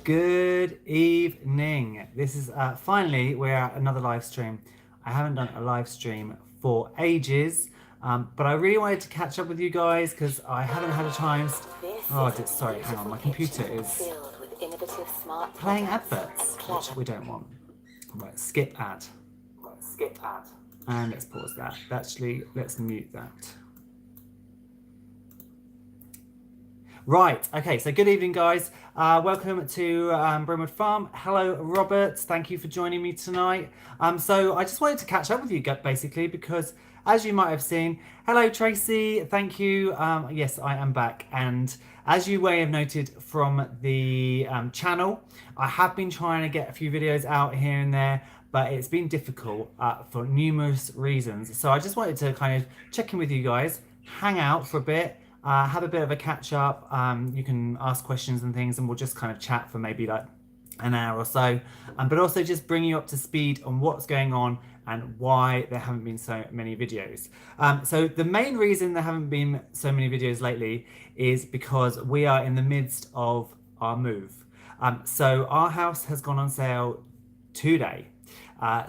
Good evening. This is finally we're at another live stream. I haven't done a live stream for ages, but I really wanted to catch up with you guys because I haven't had a time. Sorry, hang on. My computer is playing adverts, which we don't want. Right, skip ad. And let's pause that. Actually, let's mute that. Right, okay, so good evening, guys. Welcome to Brimwood Farm. Hello, Robert. Thank you for joining me tonight. So I just wanted to catch up with you, basically, because as you might have seen, hello, Tracy. Thank you. Yes, I am back. And as you may have noted from the channel, I have been trying to get a few videos out here and there, but it's been difficult for numerous reasons. So I just wanted to kind of check in with you guys, hang out for a bit, have a bit of a catch up. You can ask questions and things, and we'll just kind of chat for maybe like an hour or so. But also just bring you up to speed on what's going on and why there haven't been so many videos. So the main reason there haven't been so many videos lately is because we are in the midst of our move. So our house has gone on sale today.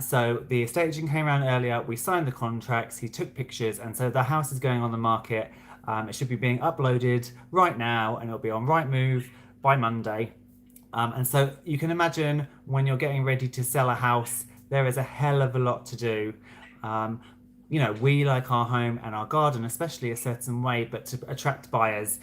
So the estate agent came around earlier, we signed the contracts, he took pictures, and so the house is going on the market. It should be being uploaded right now, and it'll be on Rightmove by Monday. And so you can imagine when you're getting ready to sell a house, there is a hell of a lot to do. You know, we like our home and our garden, especially a certain way, but to attract buyers,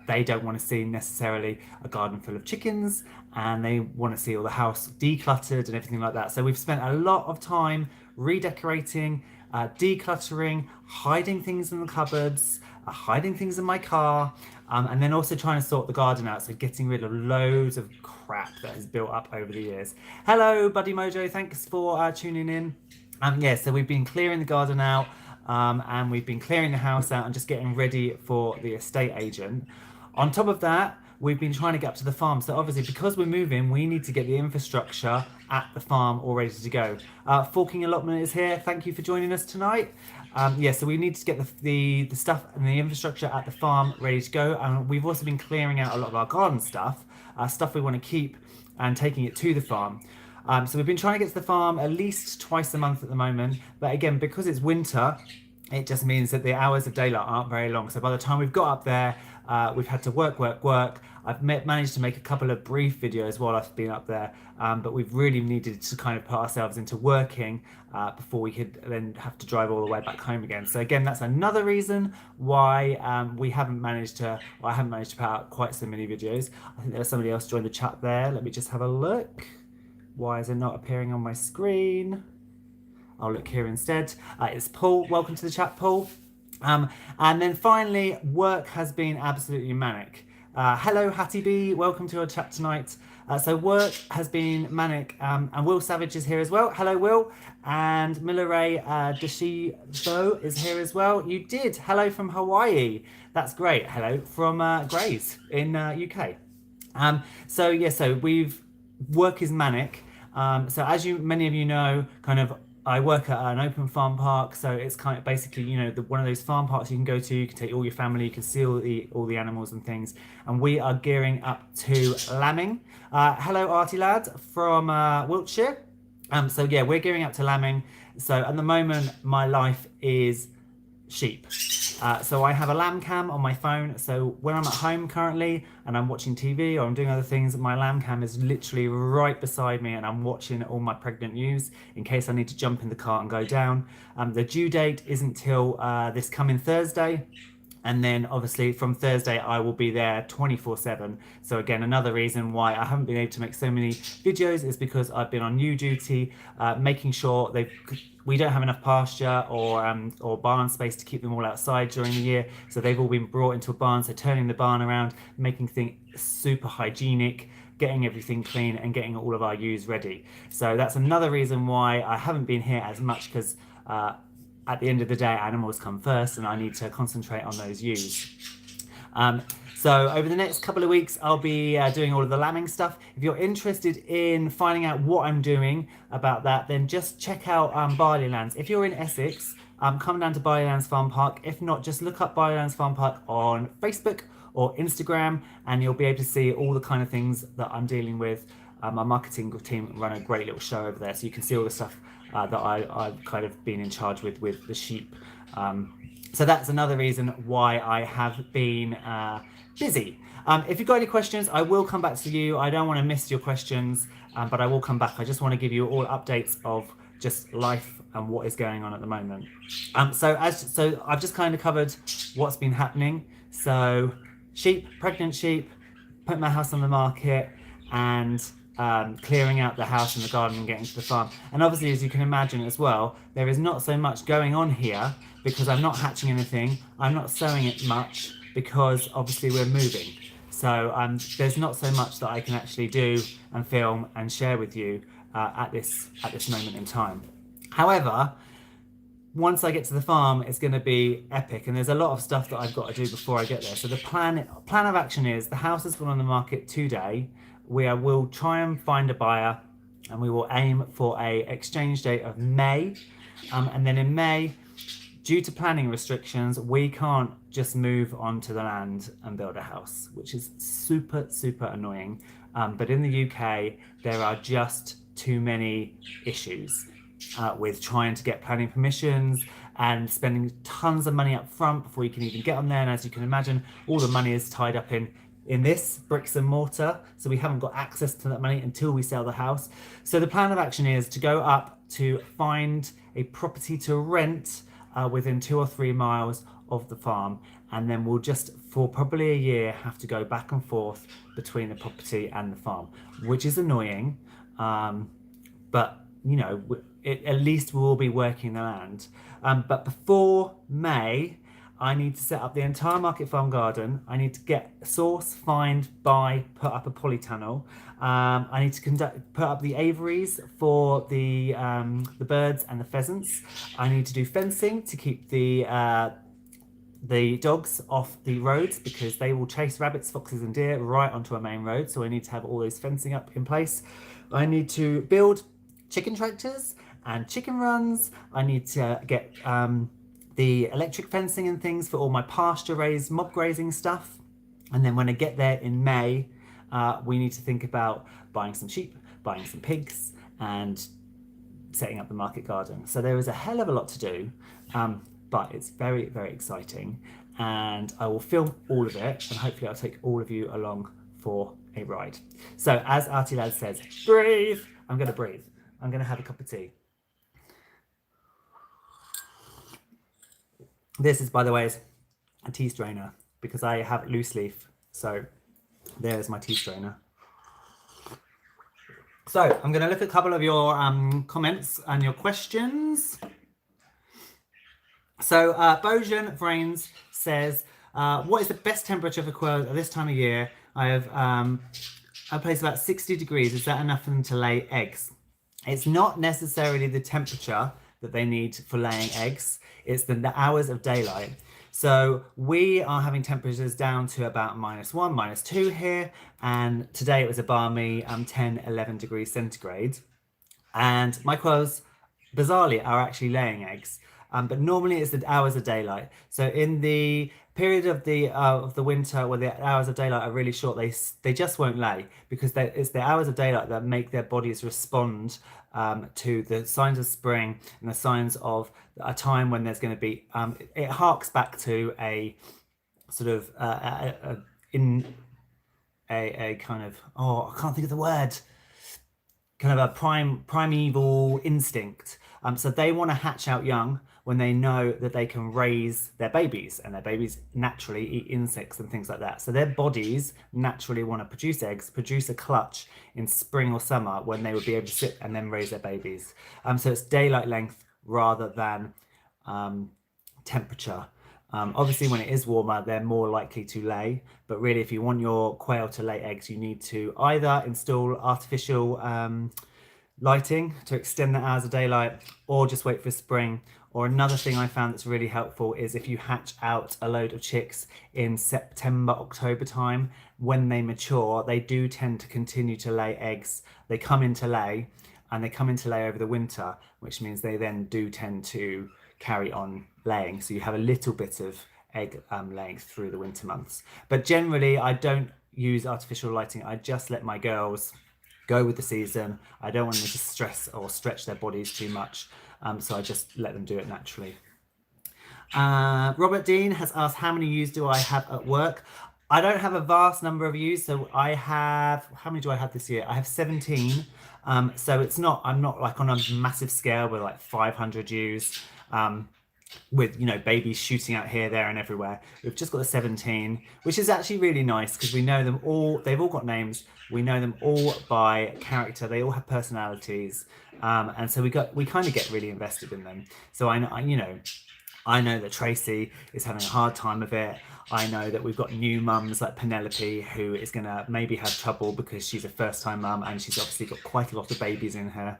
they don't want to see necessarily a garden full of chickens, and they want to see all the house decluttered and everything like that. So we've spent a lot of time redecorating, decluttering, hiding things in the cupboards, hiding things in my car, and then also trying to sort the garden out, so getting rid of loads of crap that has built up over the years. Hello, Buddy Mojo, thanks for tuning in. Yeah, so we've been clearing the garden out, and we've been clearing the house out and just getting ready for the estate agent. On top of that, we've been trying to get up to the farm. So obviously, because we're moving, we need to get the infrastructure at the farm all ready to go. Forking Allotment is here. Thank you for joining us tonight. Yeah, so we need to get the stuff and the infrastructure at the farm ready to go. And we've also been clearing out a lot of our garden stuff, stuff we want to keep, and taking it to the farm. So we've been trying to get to the farm at least twice a month at the moment. But again, because it's winter, it just means that the hours of daylight aren't very long. So by the time we've got up there, we've had to work. I've managed to make a couple of brief videos while I've been up there, but we've really needed to kind of put ourselves into working before we could then have to drive all the way back home again. So again, that's another reason why I haven't managed to put out quite so many videos. I think there's somebody else joined the chat there. Let me just have a look. Why is it not appearing on my screen? I'll look here instead. It's Paul. Welcome to the chat, Paul. And then finally, work has been absolutely manic. Hello, Hattie B. Welcome to our chat tonight. So work has been manic, and Will Savage is here as well. Hello, Will. And Milaray Deshibo is here as well. You did. Hello from Hawaii. That's great. Hello from Grays in UK. So work is manic. So as many of you know, I work at an open farm park, so it's kind of basically, you know, one of those farm parks you can go to. You can take all your family, you can see all the animals and things. And we are gearing up to lambing. Hello, Artie lad from Wiltshire. So yeah, we're gearing up to lambing. So at the moment, my life is sheep. So I have a lamb cam on my phone. So when I'm at home currently and I'm watching TV or I'm doing other things, my lamb cam is literally right beside me, and I'm watching all my pregnant ewes in case I need to jump in the car and go down. The due date isn't till this coming Thursday. And then obviously from Thursday, I will be there 24/7. So again, another reason why I haven't been able to make so many videos is because I've been on new duty, making sure we don't have enough pasture or barn space to keep them all outside during the year. So they've all been brought into a barn. So turning the barn around, making things super hygienic, getting everything clean, and getting all of our ewes ready. So that's another reason why I haven't been here as much, because at the end of the day, animals come first, and I need to concentrate on those ewes. So over the next couple of weeks, I'll be doing all of the lambing stuff. If you're interested in finding out what I'm doing about that, then just check out Barleylands. If you're in Essex, come down to Barleylands Farm Park. If not, just look up Barleylands Farm Park on Facebook or Instagram, and you'll be able to see all the kind of things that I'm dealing with. My marketing team run a great little show over there, so you can see all the stuff that I've kind of been in charge with the sheep. So that's another reason why I have been busy. If you've got any questions, I will come back to you. I don't want to miss your questions, but I will come back. I just want to give you all updates of just life and what is going on at the moment. So I've just kind of covered what's been happening. So sheep, pregnant sheep, putting my house on the market, and clearing out the house and the garden and getting to the farm. And obviously, as you can imagine as well, there is not so much going on here because I'm not hatching anything. I'm not sowing it much because obviously we're moving. So there's not so much that I can actually do and film and share with you at this moment in time. However, once I get to the farm, it's going to be epic, and there's a lot of stuff that I've got to do before I get there. So the plan of action is the house has gone on the market today. We will try and find a buyer, and we will aim for a exchange date of May, and then in May, due to planning restrictions, we can't just move onto the land and build a house, which is super annoying. But in the UK, there are just too many issues with trying to get planning permissions and spending tons of money up front before you can even get on there. And as you can imagine, all the money is tied up in this bricks and mortar, so we haven't got access to that money until we sell the house. So the plan of action is to go up to find a property to rent within 2 or 3 miles of the farm, and then we'll just for probably a year have to go back and forth between the property and the farm, which is annoying, but you know, at least we'll be working the land. But before May, I need to set up the entire market farm garden. I need to source, find, buy, put up a polytunnel. I need to put up the aviaries for the birds and the pheasants. I need to do fencing to keep the dogs off the roads because they will chase rabbits, foxes and deer right onto a main road. So I need to have all those fencing up in place. I need to build chicken tractors and chicken runs. I need to get the electric fencing and things for all my pasture raised mob grazing stuff. And then when I get there in May, we need to think about buying some sheep, buying some pigs, and setting up the market garden. So there is a hell of a lot to do, but it's very exciting, and I will film all of it, and hopefully I'll take all of you along for a ride. So as Artie Lad says, breathe. I'm going to breathe. I'm going to have a cup of tea. This is, by the way, a tea strainer because I have loose leaf. So there's my tea strainer. So I'm going to look at a couple of your comments and your questions. So Bojan Vrains says, what is the best temperature for quails at this time of year? I place about 60 degrees. Is that enough for them to lay eggs? It's not necessarily the temperature that they need for laying eggs. It's the hours of daylight. So we are having temperatures down to about -1, -2 here. And today it was a balmy 10, 11 degrees centigrade. And my quails, bizarrely, are actually laying eggs. But normally it's the hours of daylight. So in the period of the winter where the hours of daylight are really short, they just won't lay because it's the hours of daylight that make their bodies respond to the signs of spring and the signs of a time when there's going to be. It harks back to a sort of a kind of, I can't think of the word. Kind of a primeval instinct. So they want to hatch out young when they know that they can raise their babies, and their babies naturally eat insects and things like that. So their bodies naturally want to produce eggs, produce a clutch in spring or summer when they would be able to sit and then raise their babies. So it's daylight length rather than temperature. Obviously, when it is warmer, they're more likely to lay. But really, if you want your quail to lay eggs, you need to either install artificial lighting to extend the hours of daylight, or just wait for spring. Or another thing I found that's really helpful is if you hatch out a load of chicks in September, October time, when they mature, they do tend to continue to lay eggs. They come into lay, and they come into lay over the winter, which means they then do tend to carry on laying. So you have a little bit of egg laying through the winter months. But generally, I don't use artificial lighting. I just let my girls go with the season. I don't want them to stress or stretch their bodies too much, so I just let them do it naturally. Robert Dean has asked, how many ewes do I have at work? I don't have a vast number of ewes, so I have, how many do I have this year? I have 17. So it's not, I'm not like on a massive scale with like 500 ewes. With, you know, babies shooting out here, there, and everywhere. We've just got the 17, which is actually really nice because we know them all. They've all got names. We know them all by character. They all have personalities, and so we kind of get really invested in them. So I know that Tracy is having a hard time of it. I know that we've got new mums like Penelope who is going to maybe have trouble because she's a first-time mum and she's obviously got quite a lot of babies in her.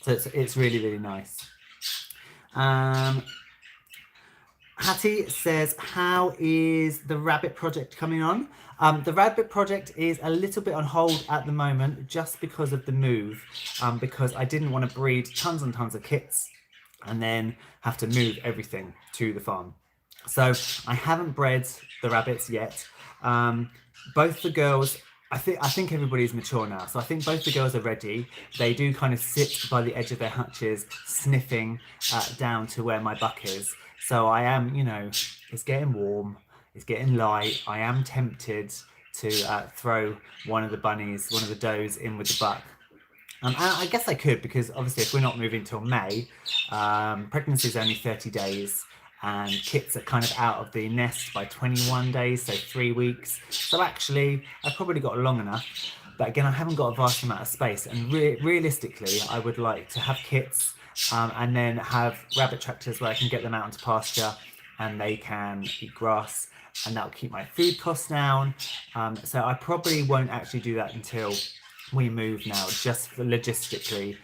So it's really, really nice. Hattie says, how is the rabbit project coming on? The rabbit project is a little bit on hold at the moment just because of the move, because I didn't want to breed tons and tons of kits and then have to move everything to the farm. So I haven't bred the rabbits yet. Both the girls, I think everybody's mature now. So I think both the girls are ready. They do kind of sit by the edge of their hutches, sniffing down to where my buck is. So I am, you know, it's getting warm, it's getting light. I am tempted to throw one of the bunnies, one of the does in with the buck. And I guess I could, because obviously if we're not moving till May, pregnancy is only 30 days and kits are kind of out of the nest by 21 days, so 3 weeks. So actually, I've probably got long enough. But again, I haven't got a vast amount of space. And realistically, I would like to have kits and then have rabbit tractors where I can get them out into pasture and they can eat grass, and that'll keep my food costs down. So I probably won't actually do that until we move now, just for logistically,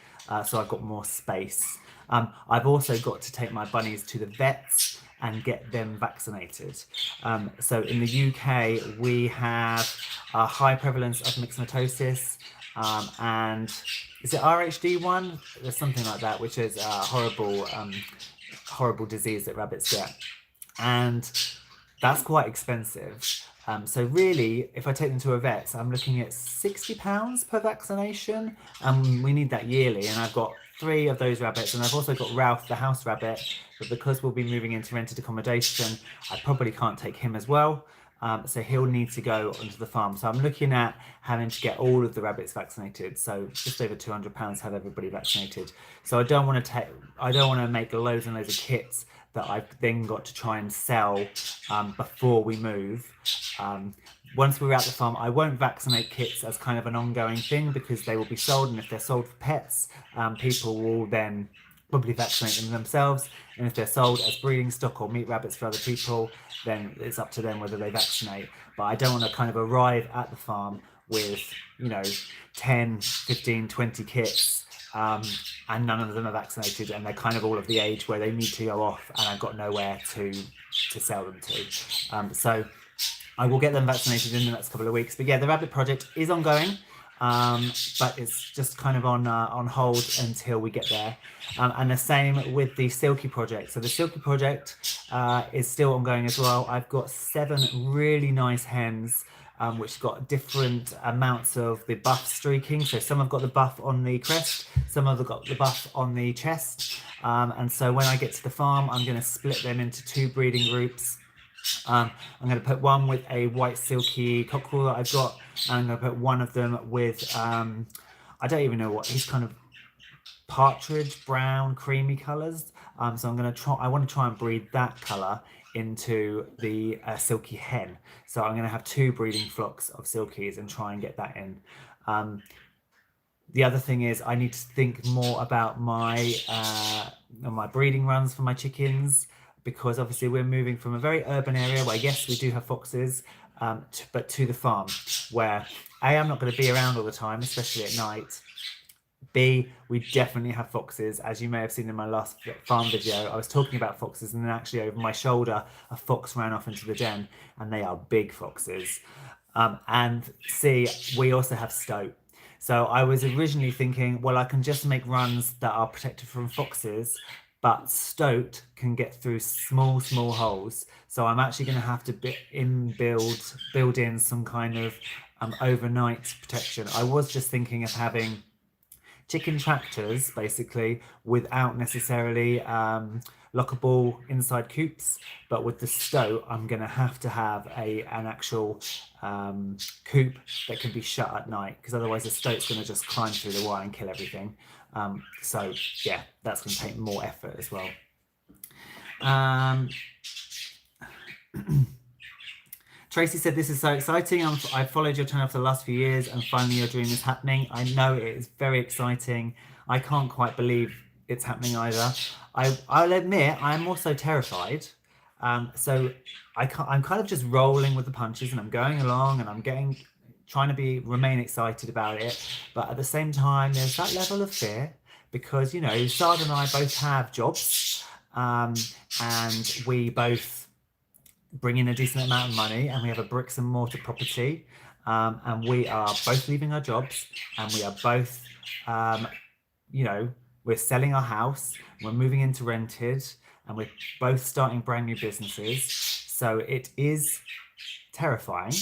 so I've got more space. I've also got to take my bunnies to the vets and get them vaccinated. So in the UK, we have a high prevalence of myxomatosis, and is it RHD1? There's something like that, which is a horrible disease that rabbits get. And that's quite expensive. So really, if I take them to a vet, I'm looking at £60 per vaccination. We need that yearly, and I've got 3 of those rabbits, and I've also got Ralph, the house rabbit, but because we'll be moving into rented accommodation, I probably can't take him as well. So he'll need to go onto the farm. So I'm looking at having to get all of the rabbits vaccinated. So just over £200 have everybody vaccinated. So I don't want to make loads and loads of kits that I've then got to try and sell before we move. Once we're at the farm, I won't vaccinate kits as kind of an ongoing thing because they will be sold, and if they're sold for pets, people will then probably vaccinate them themselves. And if they're sold as breeding stock or meat rabbits for other people, then it's up to them whether they vaccinate. But I don't want to kind of arrive at the farm with, 10, 15, 20 kits, and none of them are vaccinated, and they're kind of all of the age where they need to go off, and I've got nowhere to sell them to. So I will get them vaccinated in the next couple of weeks. But yeah, the rabbit project is ongoing, but it's just kind of on hold until we get there. And the same with the Silky project. So the Silky project is still ongoing as well. I've got 7 really nice hens, which got different amounts of the buff streaking. So some have got the buff on the crest, some have got the buff on the chest. And so when I get to the farm, I'm going to split them into 2 breeding groups. I'm going to put one with a white silky cockerel that I've got, and I'm going to put one of them with, I don't even know what, he's kind of partridge brown creamy colours. So I want to try and breed that colour into the silky hen. So I'm going to have 2 breeding flocks of silkies and try and get that in. The other thing is I need to think more about my breeding runs for my chickens, because obviously we're moving from a very urban area where, yes, we do have foxes, but to the farm where A, I'm not going to be around all the time, especially at night. B, we definitely have foxes. As you may have seen in my last farm video, I was talking about foxes, and then actually over my shoulder, a fox ran off into the den, and they are big foxes. And C, we also have stoat. So I was originally thinking, well, I can just make runs that are protected from foxes, but stoat can get through small holes. So I'm actually going to have to build in some kind of overnight protection. I was just thinking of having chicken tractors basically without necessarily lockable inside coops, but with the stoat I'm going to have an actual coop that can be shut at night, because otherwise the stoat's going to just climb through the wire and kill everything. So yeah, that's going to take more effort as well. Tracy said, this is so exciting. I've followed your channel for the last few years and finally your dream is happening. I know it is very exciting. I can't quite believe it's happening either. I'll admit I'm also terrified. So I'm kind of just rolling with the punches and I'm going along and I'm trying to remain excited about it. But at the same time, there's that level of fear because, you know, Sard and I both have jobs and we both bring in a decent amount of money and we have a bricks and mortar property, and we are both leaving our jobs and we are both you know, we're selling our house, we're moving into rented, and we're both starting brand new businesses. So it is terrifying,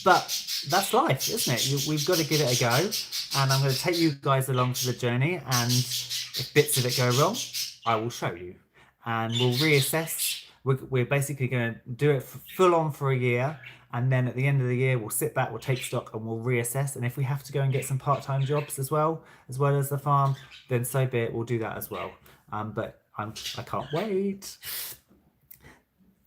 but that's life, isn't it? We've got to give it a go, and I'm going to take you guys along for the journey, and if bits of it go wrong, I will show you and we'll reassess. We're basically going to do it full on for a year, and then at the end of the year we'll sit back, we'll take stock and we'll reassess, and if we have to go and get some part-time jobs as well as the farm, then so be it, we'll do that as well. But I can't wait.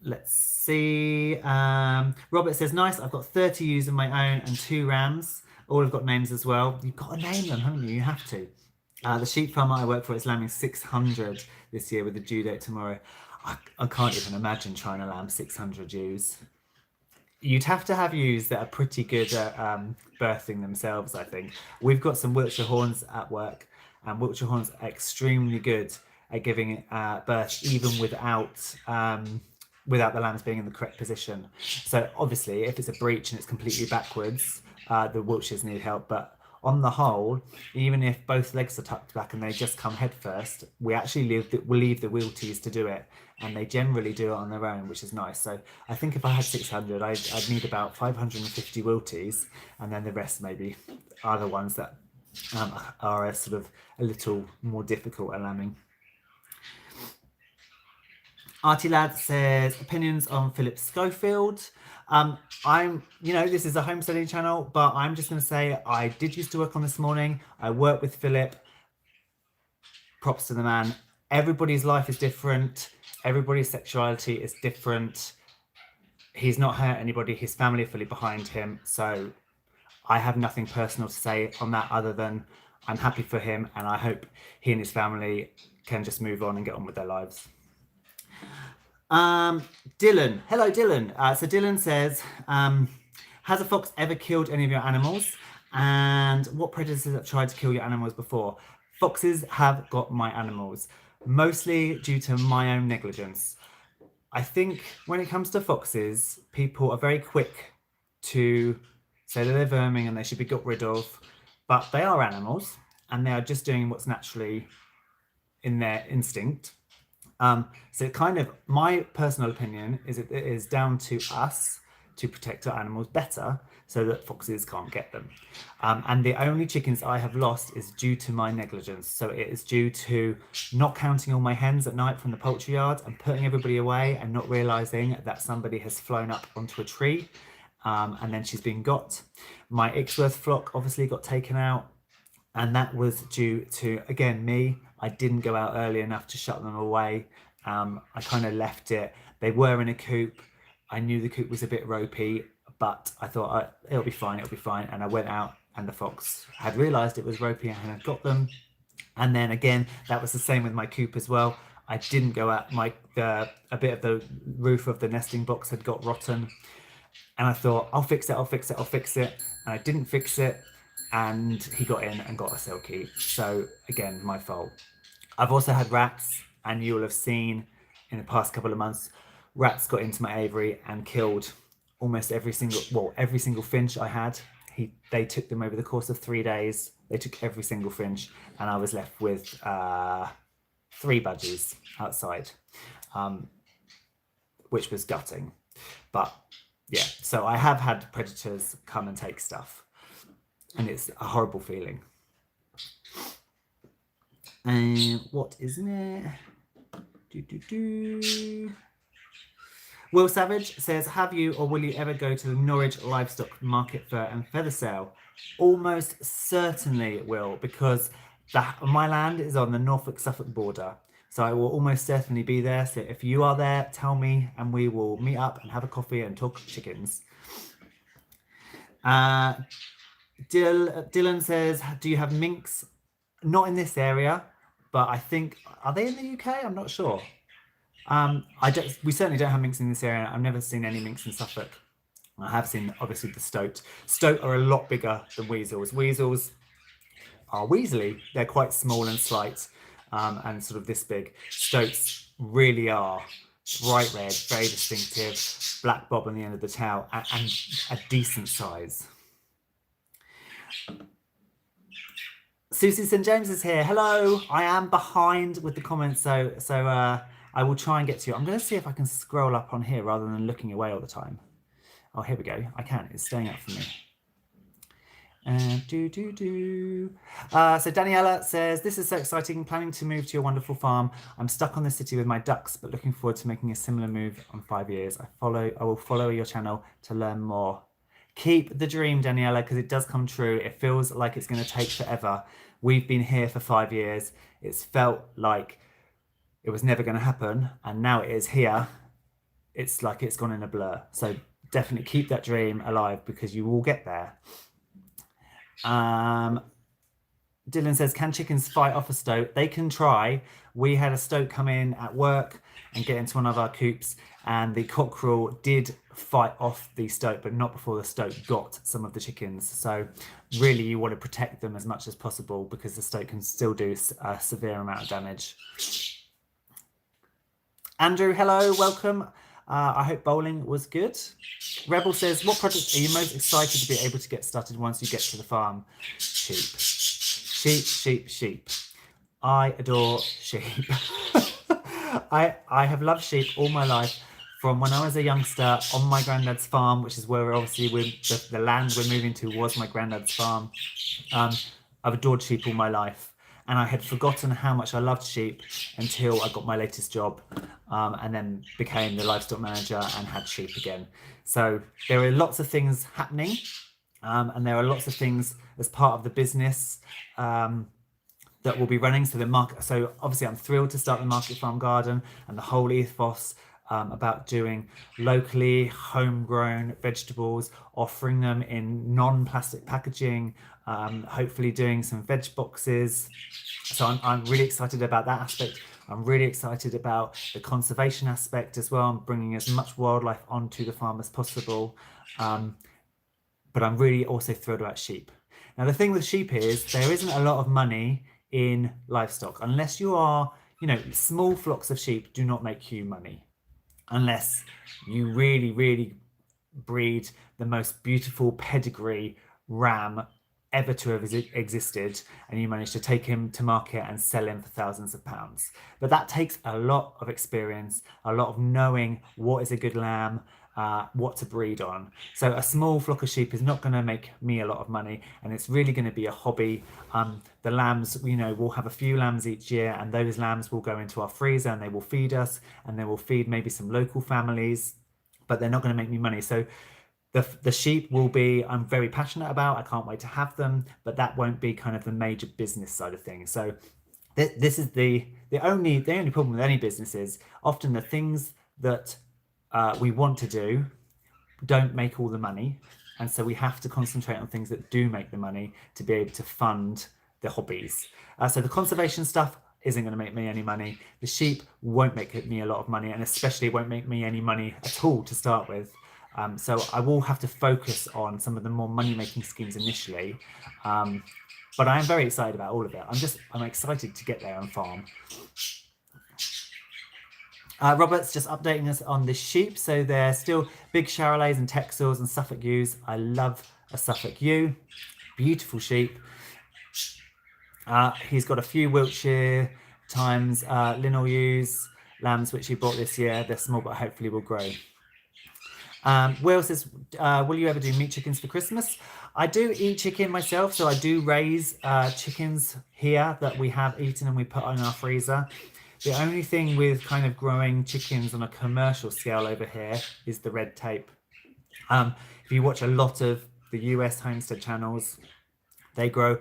Let's see. Robert says, nice, I've got 30 ewes of my own and 2 rams, all have got names as well. You've got to name them, haven't you? You have to. The sheep farmer I work for is lambing 600 this year with the due date tomorrow. I can't even imagine trying to lamb 600 ewes. You'd have to have ewes that are pretty good at birthing themselves, I think. We've got some Wiltshire Horns at work, and Wiltshire Horns are extremely good at giving birth even without the lambs being in the correct position. So obviously, if it's a breech and it's completely backwards, the Wiltshires need help. But on the whole, even if both legs are tucked back and they just come head first, we actually leave the Wilties to do it, and they generally do it on their own, which is nice. So I think if I had 600, I'd need about 550 Wilties, and then the rest maybe are the ones that are a little more difficult at lambing. Artie Lad says, opinions on Philip Schofield. This is a homesteading channel, but I'm just going to say I did used to work on This Morning. I work with Philip. Props to the man. Everybody's life is different. Everybody's sexuality is different. He's not hurt anybody. His family are fully behind him. So I have nothing personal to say on that other than I'm happy for him, and I hope he and his family can just move on and get on with their lives. Dylan, hello Dylan. So Dylan says, has a fox ever killed any of your animals, and what predators have tried to kill your animals before? Foxes have got my animals, mostly due to my own negligence. I think when it comes to foxes, people are very quick to say that they're verming and they should be got rid of, but they are animals and they are just doing what's naturally in their instinct. So kind of my personal opinion is it is down to us to protect our animals better so that foxes can't get them. And the only chickens I have lost is due to my negligence. So it is due to not counting all my hens at night from the poultry yard and putting everybody away and not realizing that somebody has flown up onto a tree, and then she's been got. My Ixworth flock obviously got taken out, and that was due to, again, me. I didn't go out early enough to shut them away. I kind of left it. They were in a coop. I knew the coop was a bit ropey, but I thought it'll be fine, and I went out and the fox had realized it was ropey and had got them. And then again, that was the same with my coop as well. I didn't go out. A bit of the roof of the nesting box had got rotten, and I thought I'll fix it, and I didn't fix it, and he got in and got a silky. So again, my fault. I've also had rats, and you will have seen in the past couple of months, rats got into my aviary and killed almost every single finch I had. They took them over the course of 3 days. They took every single finch, and I was left with 3 budgies outside, which was gutting. But yeah, so I have had predators come and take stuff, and it's a horrible feeling. And what is it? Will Savage says, have you or will you ever go to the Norwich Livestock Market Fair and Feather Sale? Almost certainly will, because my land is on the Norfolk-Suffolk border. So I will almost certainly be there. So if you are there, tell me and we will meet up and have a coffee and talk chickens. Dylan says, do you have minks? Not in this area, but I think, are they in the UK? I'm not sure. We certainly don't have minks in this area. I've never seen any minks in Suffolk. I have seen, obviously, the stoat. Stoat are a lot bigger than weasels. Weasels are weaselly. They're quite small and slight, and sort of this big. Stoats really are bright red, very distinctive, black bob on the end of the tail, and a decent size. Susie St James is here. Hello. I am behind with the comments, so I will try and get to you. I'm going to see if I can scroll up on here rather than looking away all the time. Oh, here we go. I can. It's staying up for me. So Daniela says, this is so exciting. Planning to move to your wonderful farm. I'm stuck on the city with my ducks, but looking forward to making a similar move on 5 years. I will follow your channel to learn more. Keep the dream, Daniela, because it does come true. It feels like it's going to take forever. We've been here for 5 years. It's felt like it was never going to happen, and now it is here. It's like it's gone in a blur. So definitely keep that dream alive, because you will get there. Dylan says, can chickens fight off a stoat? They can try. We had a stoat come in at work and get into one of our coops, and the cockerel did fight off the stoat, but not before the stoat got some of the chickens. So really you want to protect them as much as possible, because the stoat can still do a severe amount of damage. Andrew, hello, welcome. I hope bowling was good. Rebel says, what project are you most excited to be able to get started once you get to the farm? Sheep. Sheep, sheep, sheep. I adore sheep. I have loved sheep all my life, from when I was a youngster on my granddad's farm, which is where obviously the land we're moving to was my granddad's farm. I've adored sheep all my life, and I had forgotten how much I loved sheep until I got my latest job, and then became the livestock manager and had sheep again. So there are lots of things happening, and there are lots of things as part of the business that will be running. So obviously I'm thrilled to start the Market Farm Garden, and the whole ethos about doing locally homegrown vegetables, offering them in non-plastic packaging, hopefully doing some veg boxes. So I'm really excited about that aspect. I'm really excited about the conservation aspect as well. I'm bringing as much wildlife onto the farm as possible. But I'm really also thrilled about sheep. Now, the thing with sheep is there isn't a lot of money in livestock, unless you are, small flocks of sheep do not make you money, unless you really, really breed the most beautiful pedigree ram ever to have existed, and you manage to take him to market and sell him for thousands of pounds. But that takes a lot of experience, a lot of knowing what is a good lamb, what to breed on. So a small flock of sheep is not going to make me a lot of money, and it's really going to be a hobby. The lambs, we'll have a few lambs each year, and those lambs will go into our freezer and they will feed us, and they will feed maybe some local families, but they're not going to make me money. So the sheep will be, I'm very passionate about. I can't wait to have them, but that won't be kind of the major business side of things. So this is the only problem with any business is often the things that we want to do don't make all the money, and so we have to concentrate on things that do make the money to be able to fund the hobbies. So the conservation stuff isn't going to make me any money. The sheep won't make me a lot of money, and especially won't make me any money at all to start with. So I will have to focus on some of the more money-making schemes initially, but I am very excited about all of it. I'm excited to get there and farm. Robert's just updating us on the sheep. So they're still big Charolais and Texels and Suffolk ewes. I love a Suffolk ewe. Beautiful sheep. He's got a few Wiltshire times linol ewes, lambs which he bought this year. They're small, but hopefully will grow. Will says, will you ever do meat chickens for Christmas? I do eat chicken myself, so I do raise chickens here that we have eaten and we put in our freezer. The only thing with kind of growing chickens on a commercial scale over here is the red tape. If you watch a lot of the US homestead channels, they grow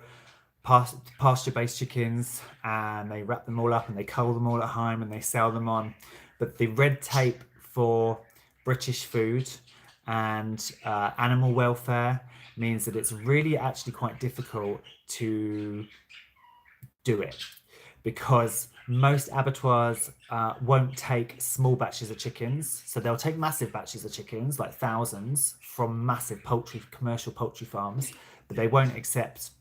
pasture-based chickens and they wrap them all up and they cull them all at home and they sell them on. But the red tape for British food and animal welfare means that it's really actually quite difficult to do it, because most abattoirs won't take small batches of chickens. So they'll take massive batches of chickens, like thousands, from massive commercial poultry farms, but they won't accept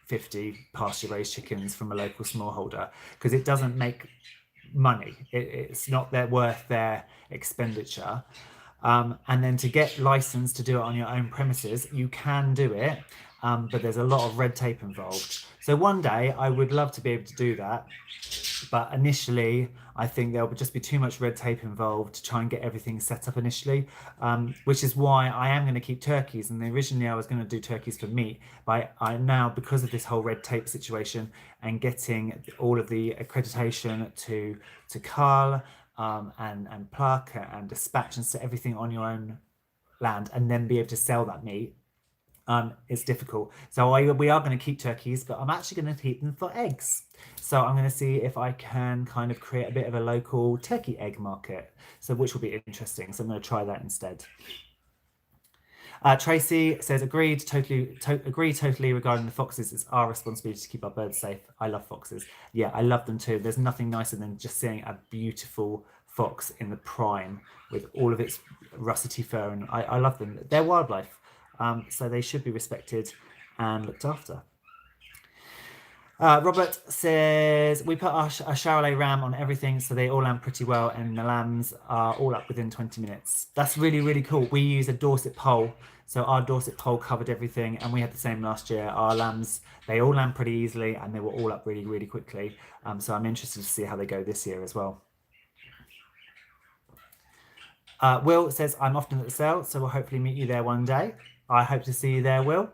50 pasture-raised chickens from a local smallholder because it doesn't make money. It's not worth their expenditure. And then to get licensed to do it on your own premises, you can do it, but there's a lot of red tape involved. So one day I would love to be able to do that, but initially I think there'll just be too much red tape involved to try and get everything set up initially, which is why I am going to keep turkeys. And originally I was going to do turkeys for meat, but I now, because of this whole red tape situation and getting all of the accreditation to cull and pluck and dispatch and set everything on your own land and then be able to sell that meat, it's difficult. So we are going to keep turkeys, but I'm actually going to keep them for eggs. So I'm going to see if I can kind of create a bit of a local turkey egg market, so which will be interesting. So I'm going to try that instead. Tracy says, agree totally regarding the foxes. It's our responsibility to keep our birds safe. I love foxes. Yeah, I love them too. There's nothing nicer than just seeing a beautiful fox in the prime with all of its russety fur, and I love them. They're wildlife, so they should be respected and looked after. Robert says, we put a Charolais ram on everything, so they all lamb pretty well, and the lambs are all up within 20 minutes. That's really, really cool. We use a Dorset pole, so our Dorset pole covered everything, and we had the same last year. Our lambs, they all lamb pretty easily, and they were all up really, really quickly. So I'm interested to see how they go this year as well. Will says, I'm often at the sale, so we'll hopefully meet you there one day. I hope to see you there, Will.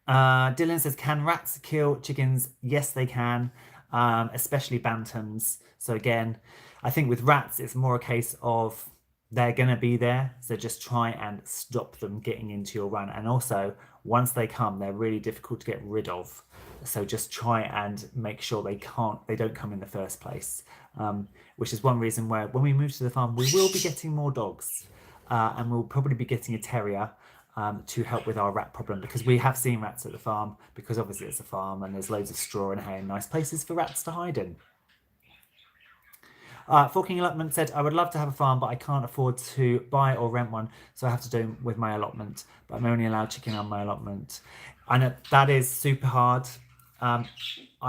Dylan says, can rats kill chickens? Yes, they can, especially bantams. So again, I think with rats, it's more a case of they're going to be there. So just try and stop them getting into your run. And also, once they come, they're really difficult to get rid of. So just try and make sure they don't come in the first place, which is one reason where when we move to the farm, we will be getting more dogs, and we'll probably be getting a terrier to help with our rat problem, because we have seen rats at the farm, because obviously it's a farm and there's loads of straw and hay and nice places for rats to hide in. Forking Allotment said, I would love to have a farm, but I can't afford to buy or rent one, so I have to do with my allotment, but I'm only allowed chicken on my allotment. I know that is super hard. I'm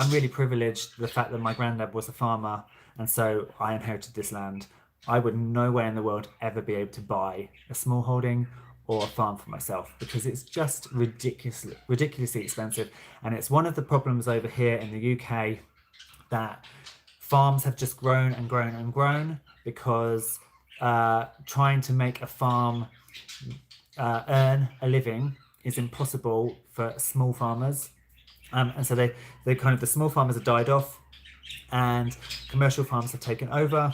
really privileged, the fact that my granddad was a farmer, and so I inherited this land. I would nowhere in the world ever be able to buy a small holding or a farm for myself, because it's just ridiculously expensive. And it's one of the problems over here in the UK, that farms have just grown and grown and grown, because trying to make a farm earn a living is impossible for small farmers. And so the small farmers have died off and commercial farms have taken over,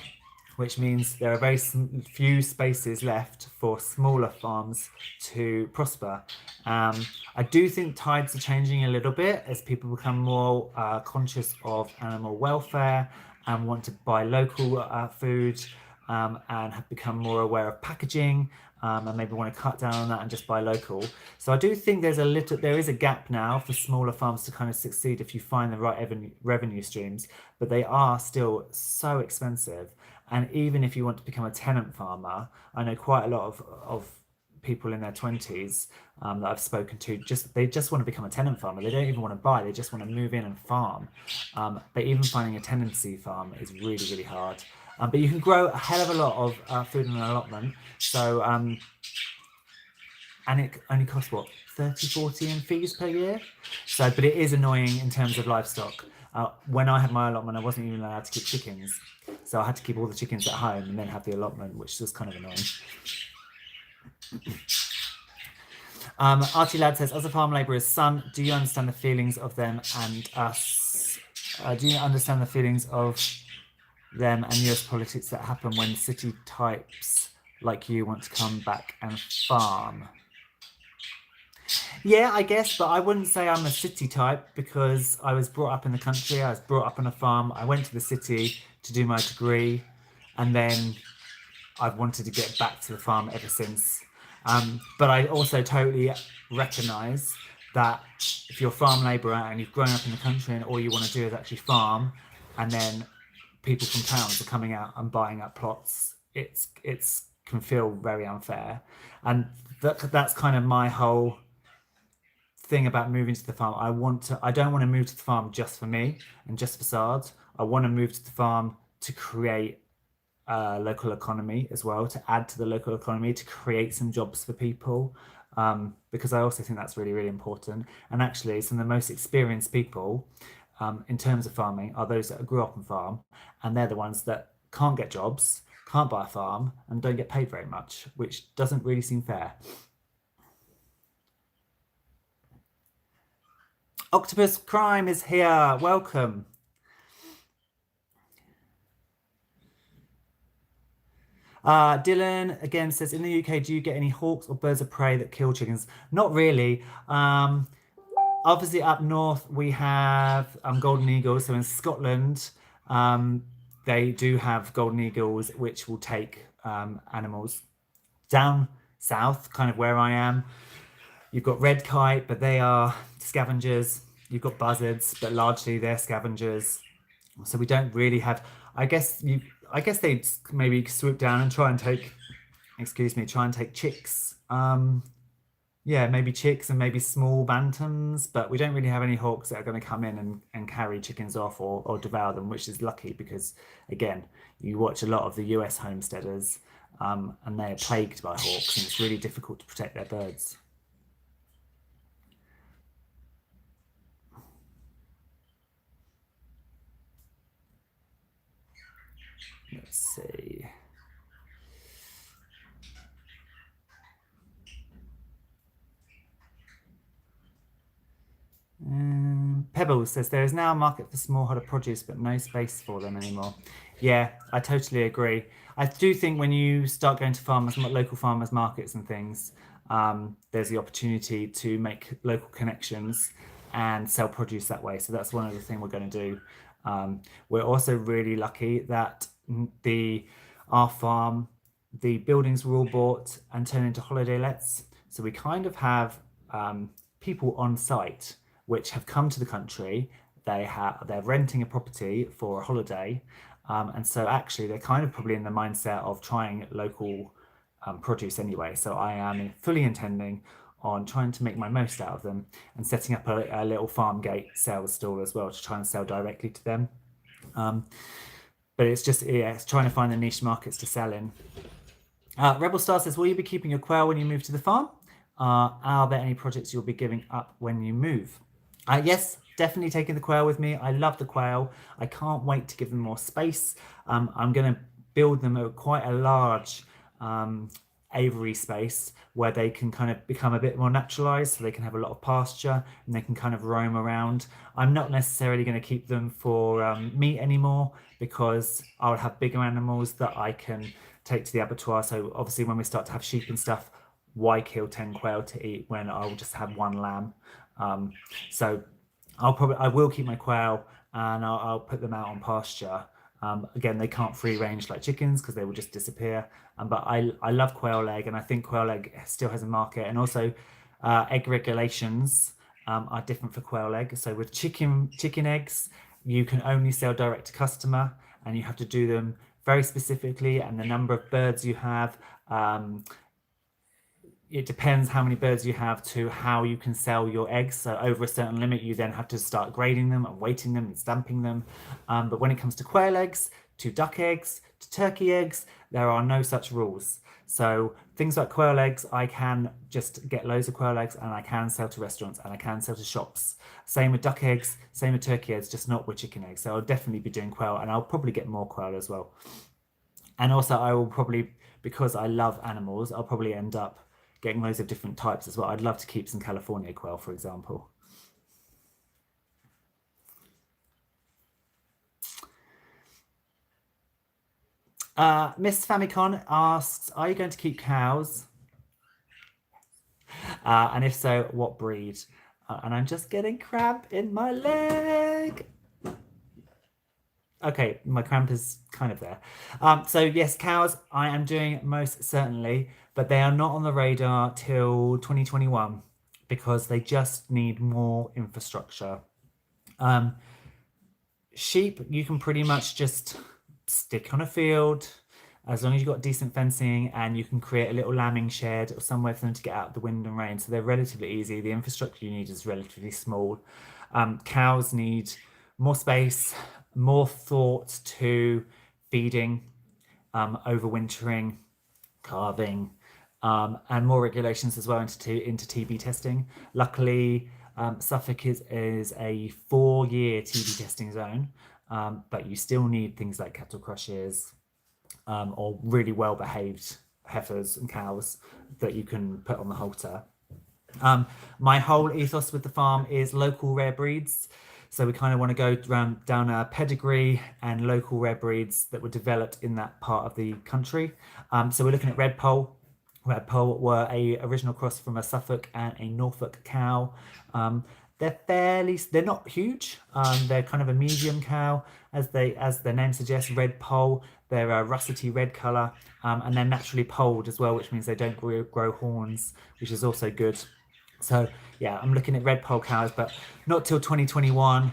which means there are very few spaces left for smaller farms to prosper. I do think tides are changing a little bit as people become more conscious of animal welfare and want to buy local food, and have become more aware of packaging, and maybe want to cut down on that and just buy local. So I do think there is a gap now for smaller farms to kind of succeed if you find the right revenue streams, but they are still so expensive. And even if you want to become a tenant farmer, I know quite a lot of people in their 20s that I've spoken to, they just want to become a tenant farmer. They don't even want to buy, they just want to move in and farm. But even finding a tenancy farm is really, really hard. But you can grow a hell of a lot of food in an allotment. So, and it only costs, what, 30, 40 in fees per year. So, but it is annoying in terms of livestock. When I had my allotment, I wasn't even allowed to keep chickens. So I had to keep all the chickens at home and then have the allotment, which was kind of annoying. Archie Lad says, as a farm labourer's son, do you understand the feelings of them and us? Do you understand the feelings of them and US politics that happen when city types like you want to come back and farm? Yeah, I guess, but I wouldn't say I'm a city type because I was brought up in the country. I was brought up on a farm. I went to the city to do my degree, and then I've wanted to get back to the farm ever since. But I also totally recognise that if you're a farm labourer and you've grown up in the country and all you want to do is actually farm, and then people from towns are coming out and buying up plots, it's can feel very unfair. And that's kind of my whole thing about moving to the farm. I don't want to move to the farm just for me and just facades. I want to move to the farm to create a local economy as well, to add to the local economy, to create some jobs for people, because I also think that's really, really important. And actually, some of the most experienced people in terms of farming are those that grew up on farm, and they're the ones that can't get jobs, can't buy a farm, and don't get paid very much, which doesn't really seem fair. Octopus Crime is here. Welcome. Dylan again says, in the UK, do you get any hawks or birds of prey that kill chickens? Not really. Obviously, up north we have golden eagles. So in Scotland, they do have golden eagles, which will take animals. Down south, kind of where I am, you've got red kite, but they are scavengers. You've got buzzards, but largely they're scavengers. So we don't really have. I guess they'd maybe swoop down and try and take chicks. Yeah, maybe chicks and maybe small bantams, but we don't really have any hawks that are going to come in and carry chickens off or devour them, which is lucky because, again, you watch a lot of the US homesteaders and they're plagued by hawks, and it's really difficult to protect their birds. Let's see. Pebbles says there is now a market for smallholder produce, but no space for them anymore. Yeah, I totally agree. I do think when you start going to local farmers markets and things, there's the opportunity to make local connections and sell produce that way. So that's one of the things we're going to do. We're also really lucky that our farm, the buildings were all bought and turned into holiday lets. So we kind of have people on site which have come to the country. They're renting a property for a holiday, and so actually they're kind of probably in the mindset of trying local produce anyway. So I am fully intending on trying to make my most out of them and setting up a little farm gate sales stall as well to try and sell directly to them. But it's trying to find the niche markets to sell in. Rebel Star says, will you be keeping your quail when you move to the farm? Are there any projects you'll be giving up when you move? Yes, definitely taking the quail with me. I love the quail. I can't wait to give them more space. I'm going to build them quite a large aviary space where they can kind of become a bit more naturalized, so they can have a lot of pasture and they can kind of roam around. I'm not necessarily going to keep them for meat anymore because I'll have bigger animals that I can take to the abattoir. So obviously when we start to have sheep and stuff, why kill 10 quail to eat when I'll just have one lamb? So I will keep my quail and I'll put them out on pasture. Again, they can't free range like chickens because they will just disappear. But I love quail egg, and I think quail egg still has a market. And also egg regulations are different for quail egg. So with chicken eggs, you can only sell direct to customer, and you have to do them very specifically, and the number of birds you have. It depends how many birds you have to how you can sell your eggs. So over a certain limit, you then have to start grading them and weighting them and stamping them. But when it comes to quail eggs, to duck eggs, to turkey eggs, there are no such rules. So things like quail eggs, I can just get loads of quail eggs and I can sell to restaurants and I can sell to shops. Same with duck eggs, same with turkey eggs, just not with chicken eggs. So I'll definitely be doing quail and I'll probably get more quail as well. And also I will probably, because I love animals, I'll probably end up getting loads of different types as well. I'd love to keep some California quail, for example. Miss Famicon asks, are you going to keep cows? And if so, what breed? And I'm just getting cramp in my leg. Okay, my cramp is kind of there. So yes, cows, I am doing most certainly, but they are not on the radar till 2021 because they just need more infrastructure. Sheep, you can pretty much just stick on a field as long as you've got decent fencing and you can create a little lambing shed or somewhere for them to get out of the wind and rain. So they're relatively easy. The infrastructure you need is relatively small. Cows need more space, more thought to feeding, overwintering, calving, and more regulations as well into TB testing. Luckily, Suffolk is a 4-year TB testing zone, but you still need things like cattle crushers or really well behaved heifers and cows that you can put on the halter. My whole ethos with the farm is local rare breeds. So we kind of want to go down a pedigree and local rare breeds that were developed in that part of the country. So we're looking at red poll. Red poll were a original cross from a Suffolk and a Norfolk cow. They're not huge. They're kind of a medium cow, as their name suggests. Red poll. They're a russety red color, and they're naturally polled as well, which means they don't grow horns, which is also good. So yeah, I'm looking at red poll cows, but not till 2021.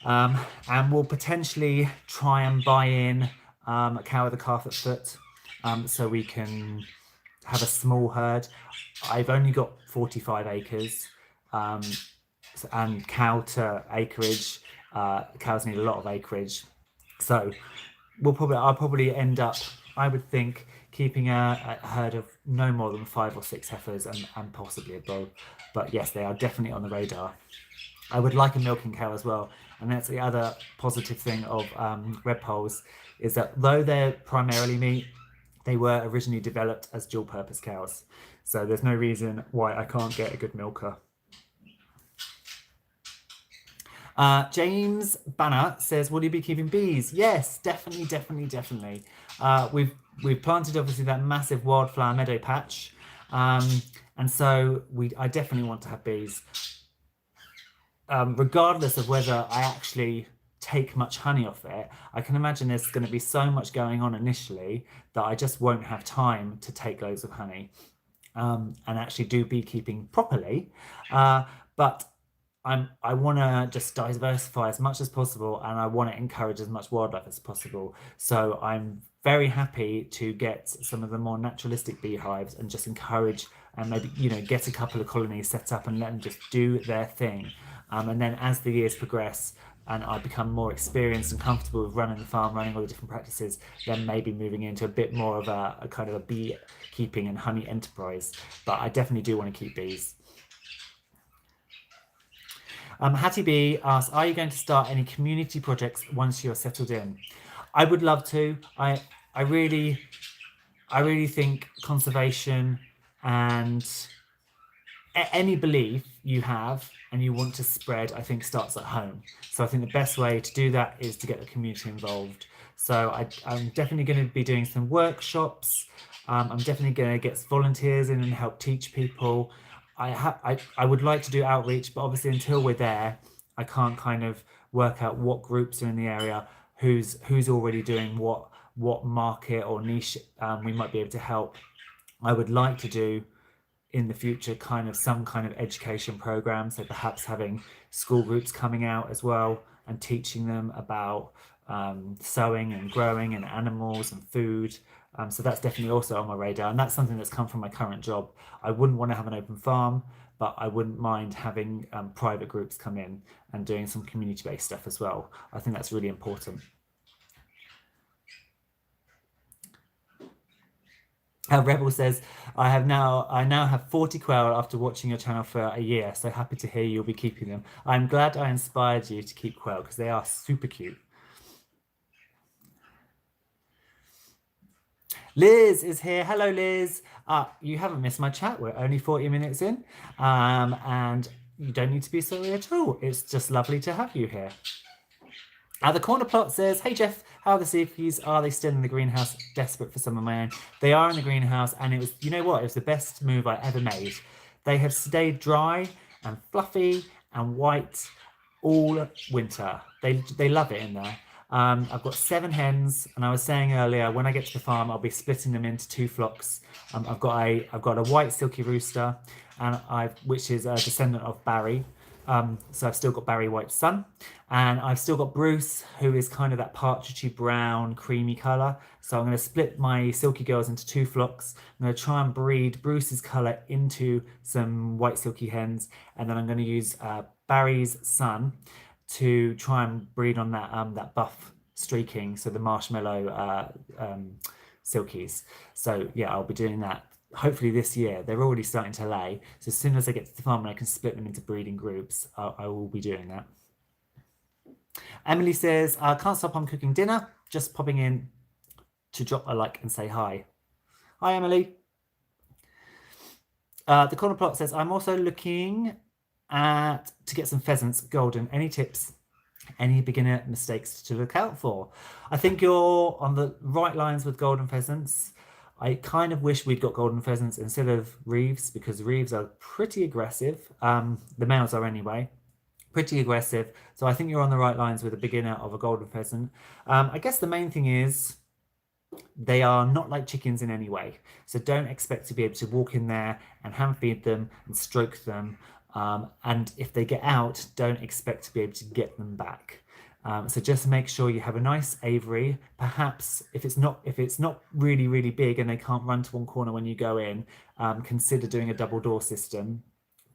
And we'll potentially try and buy in a cow with a calf at foot, so we can have a small herd. I've only got 45 acres, and cow to acreage. Cows need a lot of acreage, so I'll probably end up, I would think, keeping a herd of no more than 5 or 6 heifers and possibly a bull. But yes, they are definitely on the radar. I would like a milking cow as well. And that's the other positive thing of red polls, is that though they're primarily meat, they were originally developed as dual purpose cows. So there's no reason why I can't get a good milker. James Banner says, will you be keeping bees? Yes, definitely. We've planted obviously that massive wildflower meadow patch, and so I definitely want to have bees, regardless of whether I actually take much honey off it. I can imagine there's going to be so much going on initially that I just won't have time to take loads of honey, and actually do beekeeping properly, but I want to just diversify as much as possible, and I want to encourage as much wildlife as possible. So I'm very happy to get some of the more naturalistic beehives and just encourage and maybe, get a couple of colonies set up and let them just do their thing. And then as the years progress and I become more experienced and comfortable with running the farm, running all the different practices, then maybe moving into a bit more of a kind of a beekeeping and honey enterprise. But I definitely do want to keep bees. Hattie B asks, are you going to start any community projects once you're settled in? I would love to. I really think conservation and any belief you have and you want to spread, I think starts at home. So I think the best way to do that is to get the community involved. So I'm definitely going to be doing some workshops. I'm definitely going to get volunteers in and help teach people. I would like to do outreach, but obviously until we're there, I can't kind of work out what groups are in the area, who's already doing what market or niche we might be able to help. I would like to do in the future kind of some kind of education program, so perhaps having school groups coming out as well and teaching them about sowing and growing and animals and food. So that's definitely also on my radar, and that's something that's come from my current job. I wouldn't want to have an open farm, but I wouldn't mind having private groups come in and doing some community-based stuff as well. I think that's really important. Rebel says, I now have 40 quail after watching your channel for a year. So happy to hear you'll be keeping them. I'm glad I inspired you to keep quail because they are super cute. Liz is here. Hello, Liz. You haven't missed my chat. We're only 40 minutes in. And you don't need to be sorry at all. It's just lovely to have you here. The corner plot says, hey Jeff, how are the silkies? Are they still in the greenhouse? Desperate for some of my own. They are in the greenhouse, and it was, you know what? It was the best move I ever made. They have stayed dry and fluffy and white all winter. They love it in there. I've got 7 hens, and I was saying earlier, when I get to the farm, I'll be splitting them into 2 flocks. I've got a white silky rooster, and which is a descendant of Barry. So I've still got Barry White's son, and I've still got Bruce, who is kind of that partridgey brown, creamy colour. So I'm going to split my silky girls into 2 flocks. I'm going to try and breed Bruce's colour into some white silky hens, and then I'm going to use Barry's son to try and breed on that buff streaking, so the marshmallow silkies. So yeah, I'll be doing that hopefully this year. They're already starting to lay, so as soon as I get to the farm and I can split them into breeding groups, I will be doing that. Emily says, I can't stop on cooking dinner, just popping in to drop a like and say hi. Hi, Emily. The corner plot says, I'm also looking to get some pheasants golden. Any tips? Any beginner mistakes to look out for? I think you're on the right lines with golden pheasants. I kind of wish we'd got golden pheasants instead of reeves, because reeves are pretty aggressive. The males are anyway, pretty aggressive. So I think you're on the right lines with a beginner of a golden pheasant. I guess the main thing is they are not like chickens in any way. So don't expect to be able to walk in there and hand feed them and stroke them. And if they get out, don't expect to be able to get them back. So just make sure you have a nice aviary. Perhaps if it's not really big and they can't run to one corner when you go in, consider doing a double door system,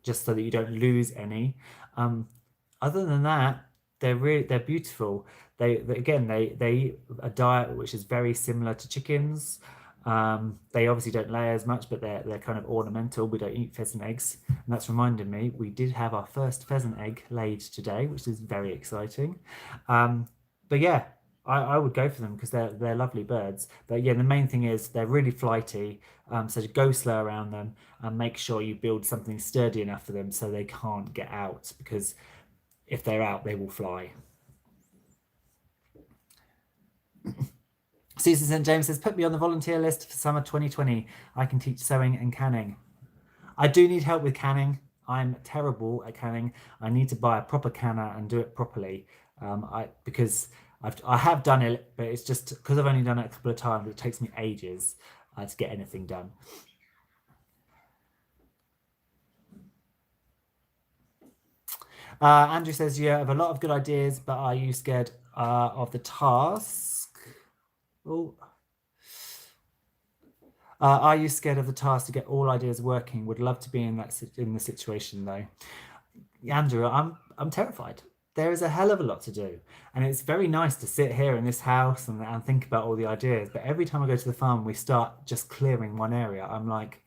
just so that you don't lose any. Other than that, they're beautiful. They eat a diet which is very similar to chickens. They obviously don't lay as much, but they're kind of ornamental. We don't eat pheasant eggs, and that's reminding me we did have our first pheasant egg laid today, which is very exciting. But yeah, I would go for them because they're lovely birds. But yeah, the main thing is they're really flighty. So go slow around them and make sure you build something sturdy enough for them so they can't get out, because if they're out, they will fly. Susan St. James says, put me on the volunteer list for summer 2020. I can teach sewing and canning. I do need help with canning. I'm terrible at canning. I need to buy a proper canner and do it properly. Because I have done it, but it's just because I've only done it a couple of times, it takes me ages to get anything done. Andrew says, you have a lot of good ideas, but are you scared of the task? Oh. Are you scared of the task to get all ideas working? Would love to be in the situation though. Andrew, I'm terrified. There is a hell of a lot to do, and it's very nice to sit here in this house and think about all the ideas. But every time I go to the farm, we start just clearing one area. I'm like,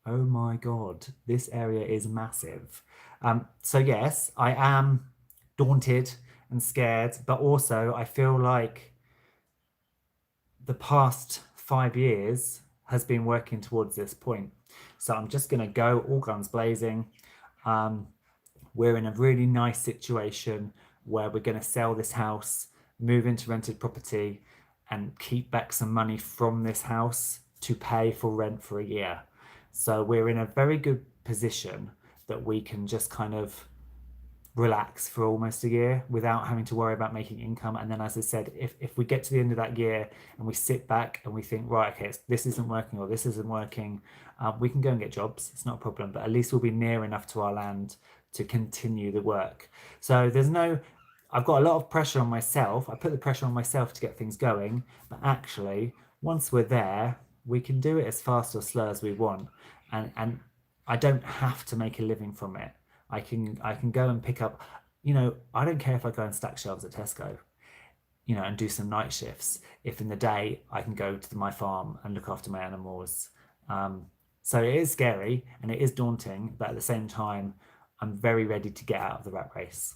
oh my God, this area is massive. So yes, I am daunted and scared, but also I feel like the past 5 years has been working towards this point. So I'm just going to go all guns blazing. We're in a really nice situation where we're going to sell this house, move into rented property, and keep back some money from this house to pay for rent for a year. So we're in a very good position that we can just kind of relax for almost a year without having to worry about making income. And then, as I said, if we get to the end of that year and we sit back and we think, right, okay, this isn't working or this isn't working, we can go and get jobs. It's not a problem, but at least we'll be near enough to our land to continue the work. So I've got a lot of pressure on myself. I put the pressure on myself to get things going, but actually, once we're there, we can do it as fast or slow as we want. And I don't have to make a living from it. I can go and pick up, I don't care if I go and stack shelves at Tesco, and do some night shifts. If in the day I can go to my farm and look after my animals, So it is scary and it is daunting, but at the same time, I'm very ready to get out of the rat race.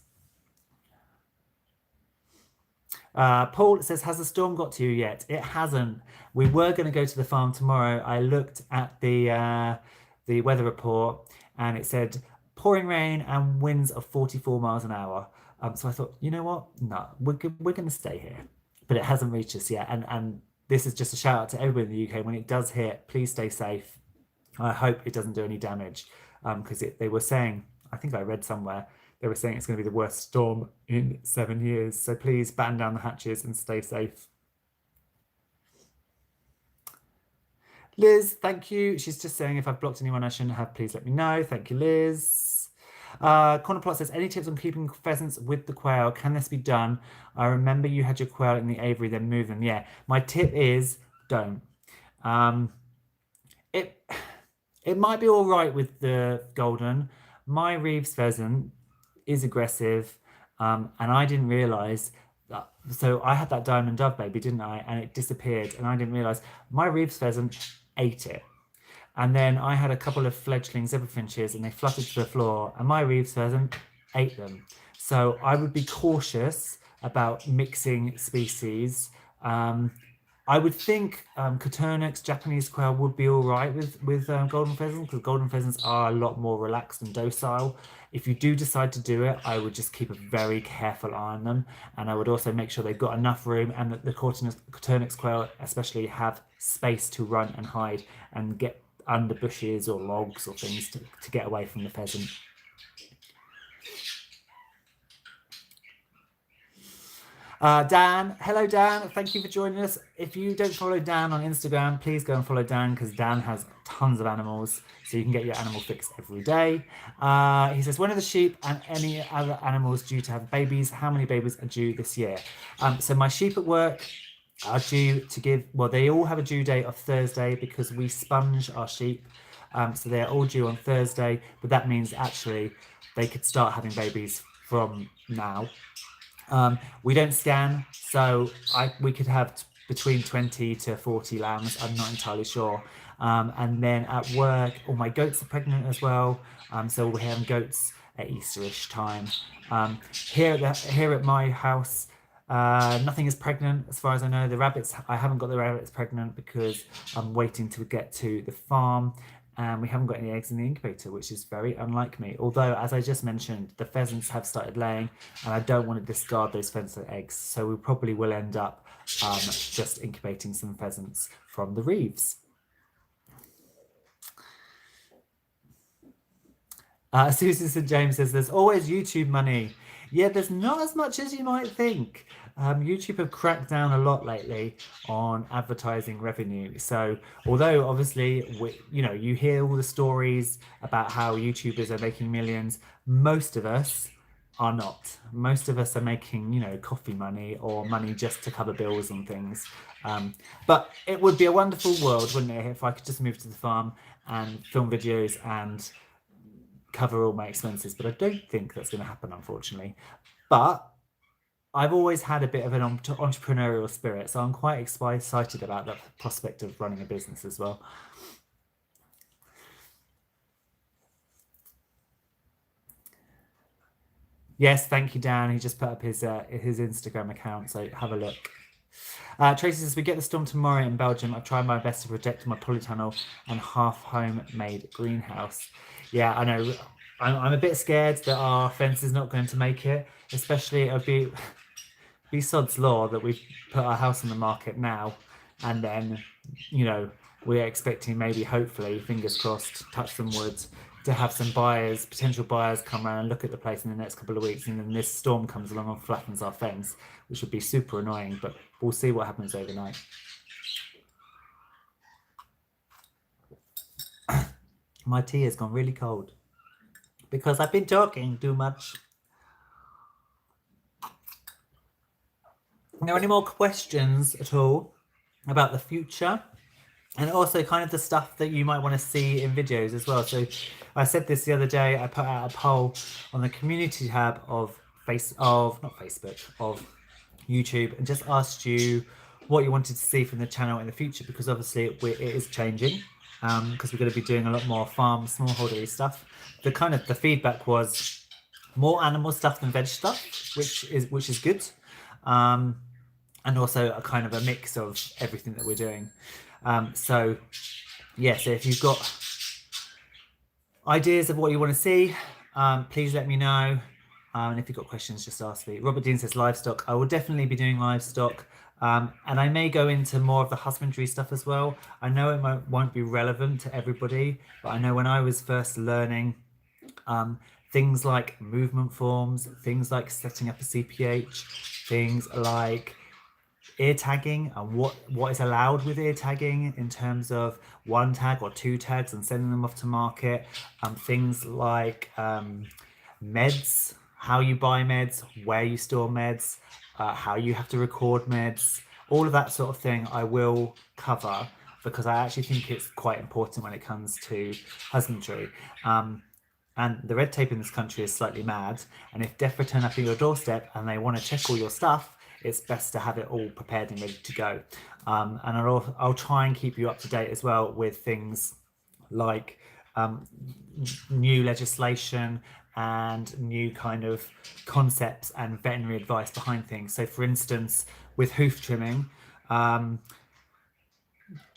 Paul says, has the storm got to you yet? It hasn't. We were going to go to the farm tomorrow. I looked at the weather report and it said pouring rain and winds of 44 miles an hour. So I thought, you know what? No, we're going to stay here. But it hasn't reached us yet. And this is just a shout out to everybody in the UK. When it does hit, please stay safe. I hope it doesn't do any damage because they were saying, I think I read somewhere, they were saying it's going to be the worst storm in 7 years. So please batten down the hatches and stay safe. Liz, thank you. She's just saying if I've blocked anyone I shouldn't have, please let me know. Thank you, Liz. Corner Plot says, any tips on keeping pheasants with the quail? Can this be done? I remember you had your quail in the aviary, then move them. Yeah, my tip is don't. It might be all right with the golden. My Reeves pheasant is aggressive, and I didn't realise that. So I had that diamond dove baby, didn't I? And it disappeared, and I didn't realise my Reeves pheasant ate it. And then I had a couple of fledgling zebra finches, and they fluttered to the floor, and my Reeves pheasant ate them. So I would be cautious about mixing species. I would think Coturnix, Japanese quail, would be all right with golden pheasants because golden pheasants are a lot more relaxed and docile. If you do decide to do it, I would just keep a very careful eye on them, and I would also make sure they've got enough room and that the Coturnix quail especially have space to run and hide and get under bushes or logs or things to get away from the pheasant. Dan, hello Dan, thank you for joining us. If you don't follow Dan on Instagram, please go and follow Dan because Dan has tons of animals, so you can get your animal fix every day. He says, when are the sheep and any other animals due to have babies? How many babies are due this year? So my sheep at work are due to give, well, they all have a due date of Thursday because we sponge our sheep. So they're all due on Thursday, but that means actually they could start having babies from now. We don't scan, so we could have between 20 to 40 lambs. I'm not entirely sure. And then at work, all my goats are pregnant as well. So we're having goats at Easterish time. Here at my house, nothing is pregnant as far as I know. The rabbits, I haven't got the rabbits pregnant because I'm waiting to get to the farm. And we haven't got any eggs in the incubator, which is very unlike me. Although, as I just mentioned, the pheasants have started laying, and I don't want to discard those pheasant eggs. So we probably will end up just incubating some pheasants from the Reeves. Susan St. James says, there's always YouTube money. Yeah, there's not as much as you might think. YouTube have cracked down a lot lately on advertising revenue. So although obviously, you hear all the stories about how YouTubers are making millions, most of us are not. Most of us are making, coffee money or money just to cover bills and things. But it would be a wonderful world, wouldn't it, if I could just move to the farm and film videos and cover all my expenses. But I don't think that's going to happen, unfortunately. But I've always had a bit of an entrepreneurial spirit, so I'm quite excited about the prospect of running a business as well. Yes, thank you, Dan. He just put up his Instagram account, so have a look. Tracy says, we get the storm tomorrow in Belgium. I've tried my best to protect my polytunnel and half homemade greenhouse. Yeah, I know. I'm a bit scared that our fence is not going to make it, especially it'll be sod's law that we've put our house on the market now, and then, we're expecting maybe, hopefully, fingers crossed, touch some wood, to have some potential buyers come around and look at the place in the next couple of weeks, and then this storm comes along and flattens our fence, which would be super annoying, but we'll see what happens overnight. My tea has gone really cold because I've been talking too much. Are there any more questions at all about the future? And also kind of the stuff that you might want to see in videos as well. So I said this the other day, I put out a poll on the community tab of YouTube, and just asked you what you wanted to see from the channel in the future, because obviously it is changing. because we're going to be doing a lot more farm smallholdery stuff. The feedback was more animal stuff than veg stuff, which is good, and also a kind of a mix of everything that we're doing. So yeah, so if you've got ideas of what you want to see, please let me know. And if you've got questions, just ask me. Robert Dean says livestock. I will definitely be doing livestock. And I may go into more of the husbandry stuff as well. I know it won't be relevant to everybody, but I know when I was first learning, things like movement forms, things like setting up a CPH, things like ear tagging and what is allowed with ear tagging in terms of 1 tag or 2 tags and sending them off to market, things like meds, how you buy meds, where you store meds, how you have to record meds, all of that sort of thing I will cover, because I actually think it's quite important when it comes to husbandry. And the red tape in this country is slightly mad, and if DEFRA turn up at your doorstep and they want to check all your stuff, it's best to have it all prepared and ready to go. And I'll try and keep you up to date as well with things like new legislation and new kind of concepts and veterinary advice behind things. So for instance, with hoof trimming, only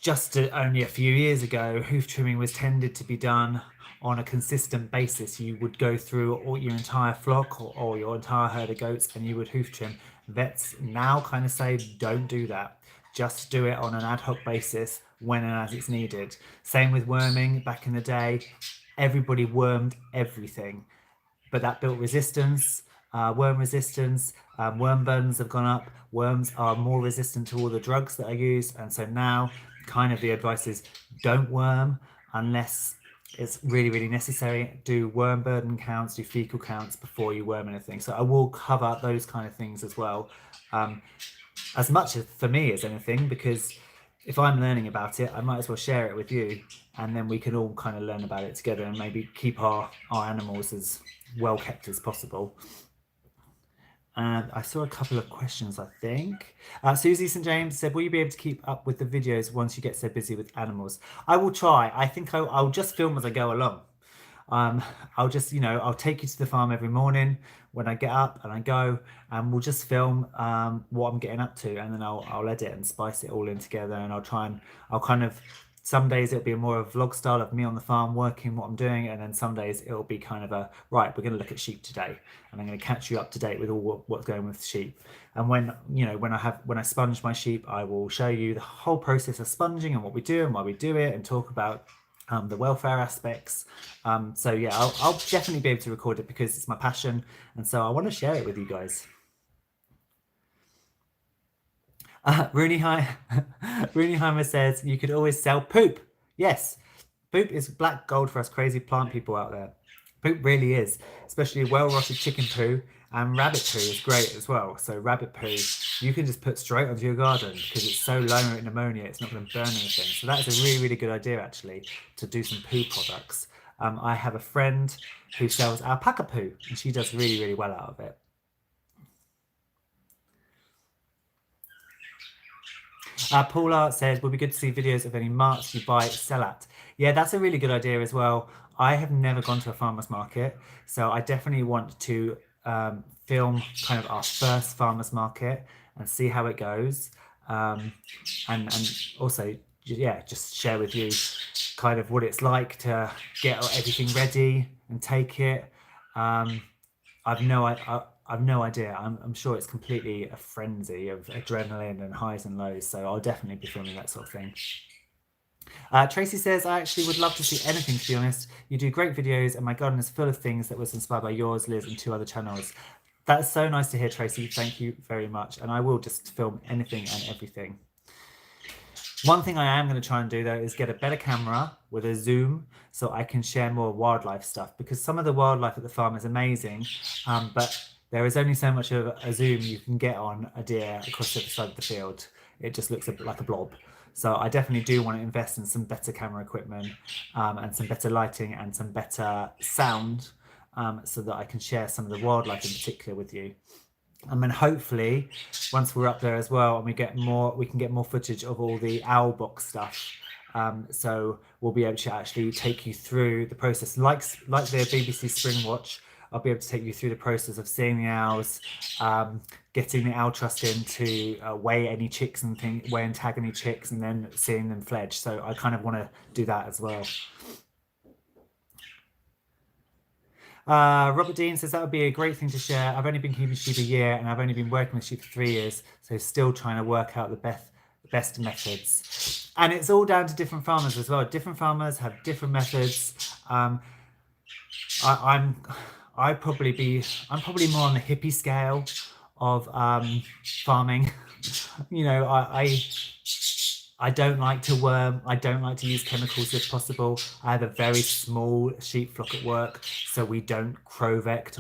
a few years ago, hoof trimming was tended to be done on a consistent basis. You would go through all your entire flock or your entire herd of goats and you would hoof trim. Vets now kind of say, don't do that. Just do it on an ad hoc basis when and as it's needed. Same with worming. Back in the day, everybody wormed everything, but that built resistance, worm resistance. Worm burdens have gone up. Worms are more resistant to all the drugs that are used. And so now kind of the advice is don't worm unless it's really, really necessary. Do worm burden counts, do fecal counts before you worm anything. So I will cover those kind of things as well, as much as for me as anything, because if I'm learning about it, I might as well share it with you, and then we can all kind of learn about it together and maybe keep our animals as well kept as possible. And I saw a couple of questions, I think. Susie St. James said, will you be able to keep up with the videos once you get so busy with animals? I will try. I think I'll just film as I go along. I'll just, I'll take you to the farm every morning when I get up and I go, and we'll just film what I'm getting up to, and then I'll edit and spice it all in together, and I'll kind of, some days it'll be more of a vlog style of me on the farm working what I'm doing, and then some days it'll be kind of right, we're going to look at sheep today, and I'm going to catch you up to date with all what's going with sheep. And when I sponge my sheep, I will show you the whole process of sponging and what we do and why we do it, and talk about the welfare aspects. So yeah, I'll definitely be able to record it because it's my passion, and so I want to share it with you guys. Rooneyheimer says you could always sell poop. Yes, poop is black gold for us crazy plant people out there. Poop really is, especially well-rotted chicken poo, and rabbit poo is great as well. So rabbit poo you can just put straight onto your garden because it's so low in ammonia, it's not going to burn anything. So that's a really, really good idea actually, to do some poo products. I have a friend who sells alpaca poo, and she does really, really well out of it. Paula says, will be good to see videos of any marts you buy, sell at. Yeah, that's a really good idea as well. I have never gone to a farmer's market, so I definitely want to film kind of our first farmer's market and see how it goes. And also, yeah, just share with you kind of what it's like to get everything ready and take it. I've no idea. I'm sure it's completely a frenzy of adrenaline and highs and lows. So I'll definitely be filming that sort of thing. Tracy says, I actually would love to see anything, to be honest. You do great videos, and my garden is full of things that was inspired by yours, Liz, and 2 other channels. That's so nice to hear, Tracy. Thank you very much. And I will just film anything and everything. One thing I am going to try and do, though, is get a better camera with a zoom so I can share more wildlife stuff, because some of the wildlife at the farm is amazing, but there is only so much of a zoom you can get on a deer across the other side of the field. It just looks like a blob. So I definitely do want to invest in some better camera equipment, and some better lighting and some better sound, so that I can share some of the wildlife in particular with you. And then hopefully, once we're up there as well, and we can get more footage of all the owl box stuff, So we'll be able to actually take you through the process, like the BBC Spring Watch. I'll be able to take you through the process of seeing the owls, getting the owl trust in to weigh any chicks and weigh and tag any chicks, and then seeing them fledge. So I kind of want to do that as well. Robert Dean says that would be a great thing to share. I've only been keeping sheep a year and I've only been working with sheep for 3 years, so still trying to work out the best methods. And it's all down to different farmers as well. Different farmers have different methods. I'm probably more on the hippie scale of farming. You know, I don't like to worm. I don't like to use chemicals if possible. I have a very small sheep flock at work, so we don't crovect.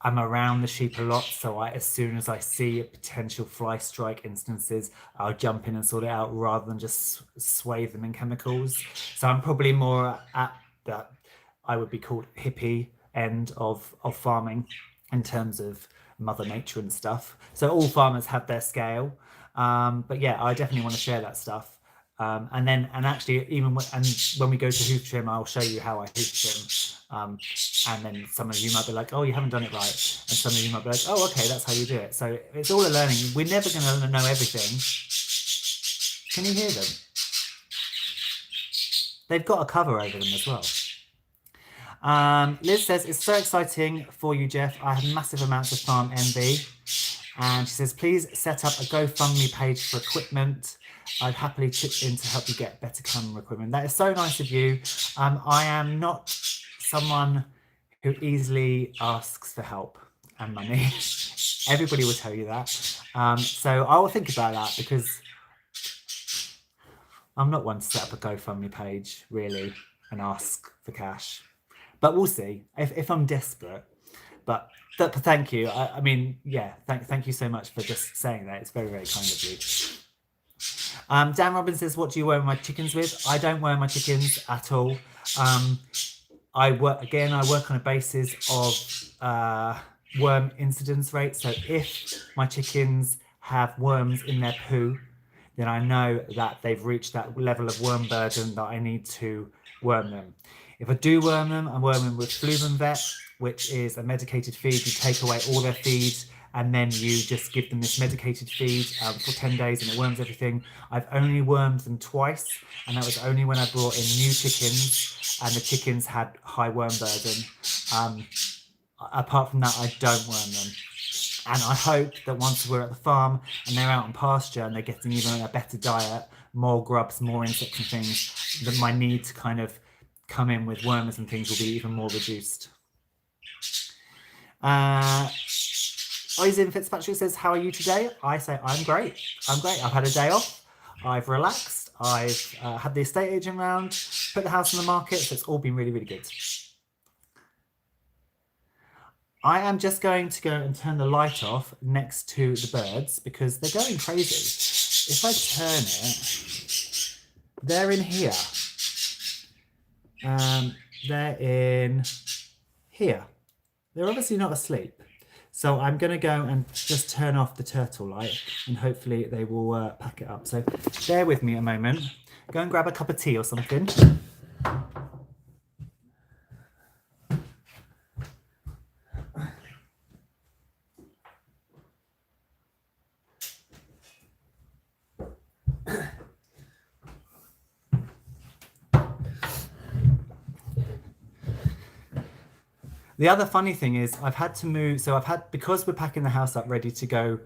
I'm around the sheep a lot, so as soon as I see a potential fly strike instances, I'll jump in and sort it out rather than just swathe them in chemicals. So I'm probably more at that I would be called hippie end of farming in terms of Mother Nature and stuff. So all farmers have their scale. But yeah, I definitely want to share that stuff. And actually, even when we go to hoof trim, I'll show you how I hoof trim. And then some of you might be like, oh, you haven't done it right. And some of you might be like, oh, okay, that's how you do it. So it's all a learning. We're never going to know everything. Can you hear them? They've got a cover over them as well. Liz says, it's so exciting for you, Jeff. I have massive amounts of farm envy. And she says, please set up a GoFundMe page for equipment. I'd happily chip in to help you get better camera equipment. That is so nice of you. I am not someone who easily asks for help and money. Everybody will tell you that. So I will think about that, because I'm not one to set up a GoFundMe page, really, and ask for cash. But we'll see if I'm desperate. But thank you. I mean, yeah, thank you so much for just saying that. It's very, very kind of you. Dan Robbins says, what do you worm my chickens with? I don't worm my chickens at all. I work on a basis of worm incidence rate. So if my chickens have worms in their poo, then I know that they've reached that level of worm burden that I need to worm them. If I do worm them, I'm worming with Vet, which is a medicated feed. You take away all their feed and then you just give them this medicated feed for 10 days and it worms everything. I've only wormed them twice, and that was only when I brought in new chickens and the chickens had high worm burden. Apart from that, I don't worm them. And I hope that once we're at the farm and they're out on pasture and they're getting even a better diet, more grubs, more insects and things, that my need to kind of come in with wormers and things will be even more reduced. Oisin Fitzpatrick says, how are you today? I say, I'm great. I've had a day off. I've relaxed. I've had the estate agent round, put the house on the market. So it's all been really, really good. I am just going to go and turn the light off next to the birds because they're going crazy. If I turn it, they're in here. They're in here. They're obviously not asleep. So I'm going to go and just turn off the turtle light and hopefully they will pack it up. So bear with me a moment. Go and grab a cup of tea or something. The other funny thing is I've had to move, because we're packing the house up ready to go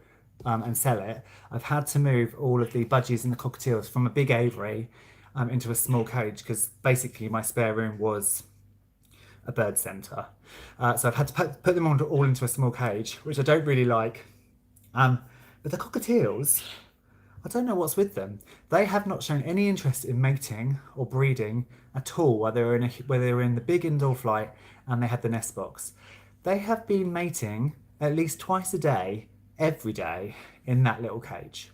and sell it, I've had to move all of the budgies and the cockatiels from a big aviary into a small cage, because basically my spare room was a bird centre. So I've had to put them all into a small cage, which I don't really like. But the cockatiels, I don't know what's with them. They have not shown any interest in mating or breeding at all, whether they're in the big indoor flight and they had the nest box. They have been mating at least twice a day, every day, in that little cage,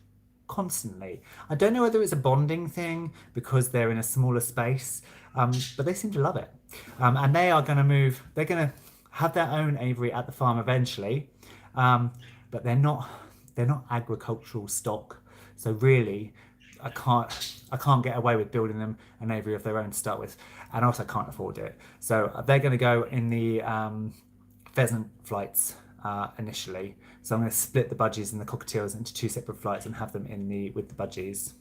constantly. I don't know whether it's a bonding thing because they're in a smaller space, but they seem to love it. And they are going to move. They're going to have their own aviary at the farm eventually, but they're not agricultural stock. So really, I can't get away with building them an aviary of their own to start with, and also can't afford it. So they're going to go in the pheasant flights initially. So I'm going to split the budgies and the cockatiels into 2 separate flights and have them in the with the budgies.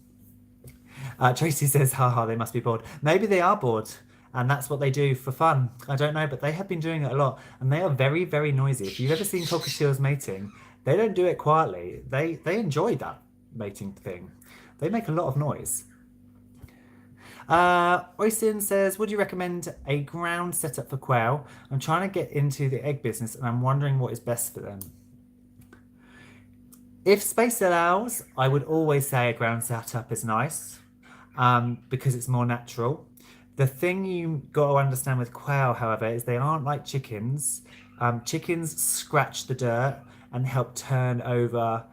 Tracy says, haha, they must be bored. Maybe they are bored and that's what they do for fun. I don't know, but they have been doing it a lot and they are very, very noisy. If you've ever seen cockatiels mating, they don't do it quietly. They enjoy that mating thing. They make a lot of noise. Oysin says, would you recommend a ground setup for quail? I'm trying to get into the egg business and I'm wondering what is best for them. If space allows, I would always say a ground setup is nice because it's more natural. The thing you got to understand with quail, however, is they aren't like chickens. Chickens scratch the dirt and help turn over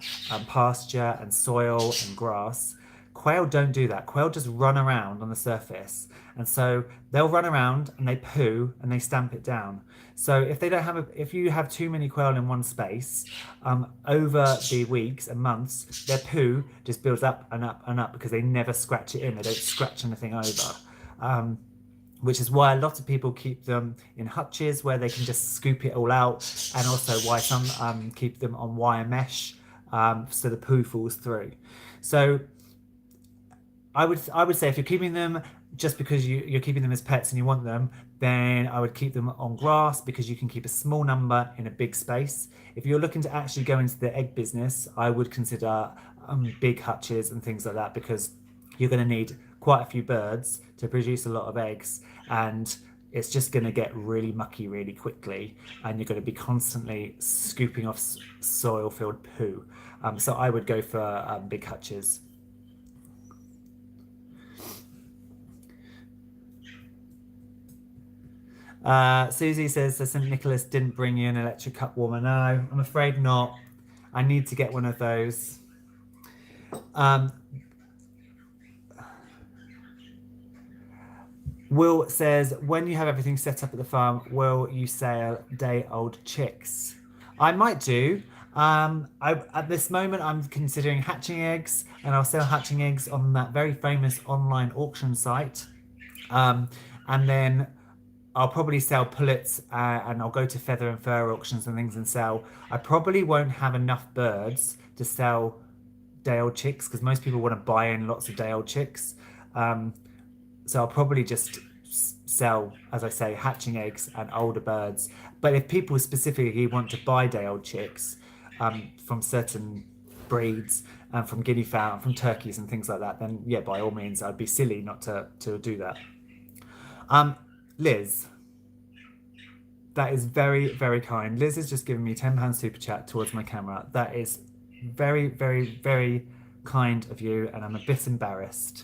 pasture and soil and grass. Quail don't do that. Quail just run around on the surface. And so they'll run around and they poo and they stamp it down. So if they don't have if you have too many quail in one space, over the weeks and months, their poo just builds up and up and up because they never scratch it in. They don't scratch anything over. Which is why a lot of people keep them in hutches where they can just scoop it all out, and also why some keep them on wire mesh so the poo falls through. So I would say if you're keeping them just because you're keeping them as pets and you want them, then I would keep them on grass because you can keep a small number in a big space. If you're looking to actually go into the egg business, I would consider big hutches and things like that because you're going to need quite a few birds to produce a lot of eggs, and it's just going to get really mucky really quickly and you're going to be constantly scooping off soil filled poo. So I would go for big hutches. Susie says that St. Nicholas didn't bring you an electric cup warmer. No, I'm afraid not. I need to get one of those. Will says, when you have everything set up at the farm, will you sell day-old chicks? I might do. At this moment, I'm considering hatching eggs, and I'll sell hatching eggs on that very famous online auction site. And then I'll probably sell pullets and I'll go to feather and fur auctions and things and sell. I probably won't have enough birds to sell day-old chicks because most people want to buy in lots of day-old chicks. So I'll probably just sell, as I say, hatching eggs and older birds. But if people specifically want to buy day-old chicks from certain breeds and from guinea fowl, from turkeys and things like that, then yeah, by all means, I'd be silly not to do that. Liz, that is very, very kind. Liz has just given me £10 super chat towards my camera. That is very, very, very kind of you, and I'm a bit embarrassed.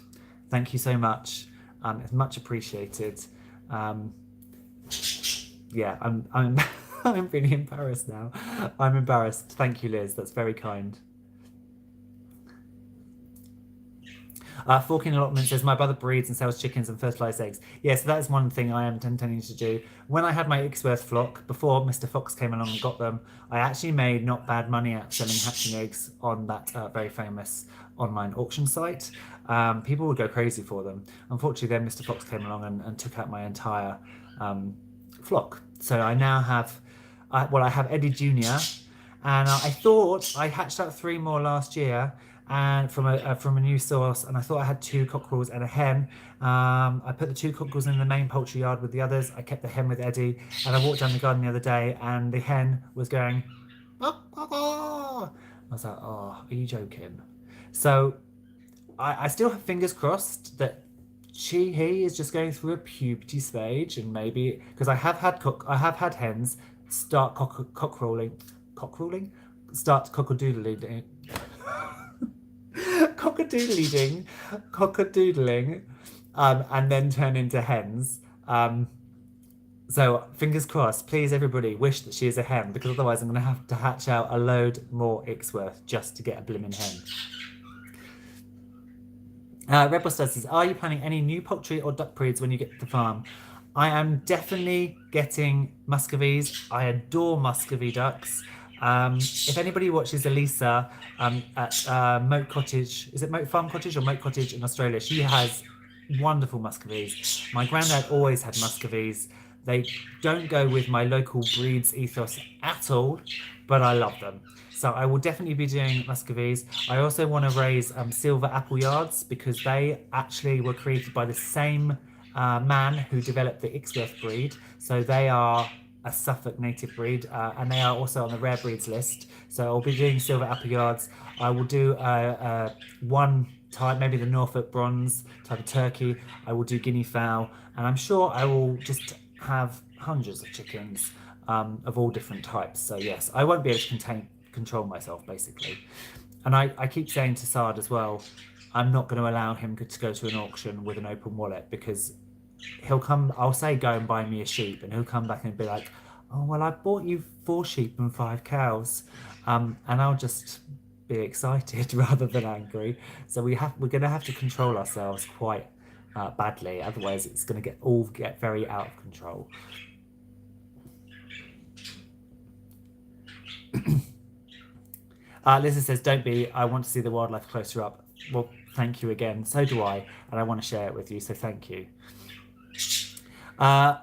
Thank you so much. It's much appreciated. Yeah, I'm I'm really embarrassed now. I'm embarrassed. Thank you, Liz. That's very kind. Forking Allotment says, my brother breeds and sells chickens and fertilized eggs. Yes, that is one thing I am intending to do. When I had my Ixworth flock, before Mr. Fox came along and got them, I actually made not bad money at selling hatching eggs on that very famous online auction site. People would go crazy for them. Unfortunately, then Mr. Fox came along and took out my entire flock. So I now have, I have Eddie Jr. And I thought I hatched out 3 more last year, and from a new source, and I thought I had 2 cockerels and a hen. I put the 2 cockerels in the main poultry yard with the others. I kept the hen with Eddie, and I walked down the garden the other day, and the hen was going, "Ah, ah, ah." I was like, "Oh, are you joking?" So I still have fingers crossed that he is just going through a puberty stage, and maybe because I have had hens start cockerelling, start cockadoodling. Cockadoodling, and then turn into hens. So fingers crossed. Please, everybody, wish that she is a hen, because otherwise I'm going to have to hatch out a load more Ixworth just to get a blimmin' hen. Rebel Stud says, are you planning any new poultry or duck breeds when you get to the farm? I am definitely getting Muscovies. I adore Muscovy ducks. If anybody watches Elisa at Moat Cottage, is it Moat Farm Cottage or Moat Cottage in Australia? She has wonderful muscovies. My granddad always had muscovies. They don't go with my local breeds ethos at all, but I love them. So I will definitely be doing muscovies. I also want to raise silver apple yards because they actually were created by the same man who developed the Ixworth breed. So they are a Suffolk native breed, and they are also on the rare breeds list. So I'll be doing silver apple yards. I will do one type, maybe the Norfolk bronze type of turkey. I will do guinea fowl, and I'm sure I will just have hundreds of chickens of all different types. So yes, I won't be able to control myself basically. And I keep saying to Sard as well, I'm not going to allow him to go to an auction with an open wallet because he'll come. I'll say go and buy me a sheep, and he'll come back and be like, "Oh well, I bought you 4 sheep and 5 cows," and I'll just be excited rather than angry. So we're going to have to control ourselves quite badly, otherwise it's going to get very out of control. Lizzie says, "Don't be. I want to see the wildlife closer up." Well, thank you again. So do I, and I want to share it with you. So thank you.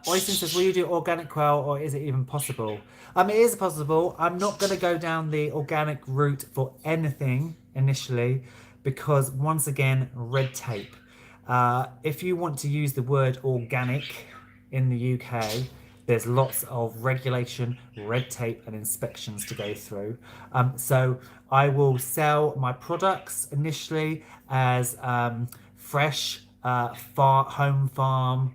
Oyster says, "Will you do organic quail, or is it even possible?" It is possible. I'm not going to go down the organic route for anything initially, because once again, red tape. If you want to use the word organic in the UK, there's lots of regulation, red tape, and inspections to go through. So I will sell my products initially as fresh, home farm,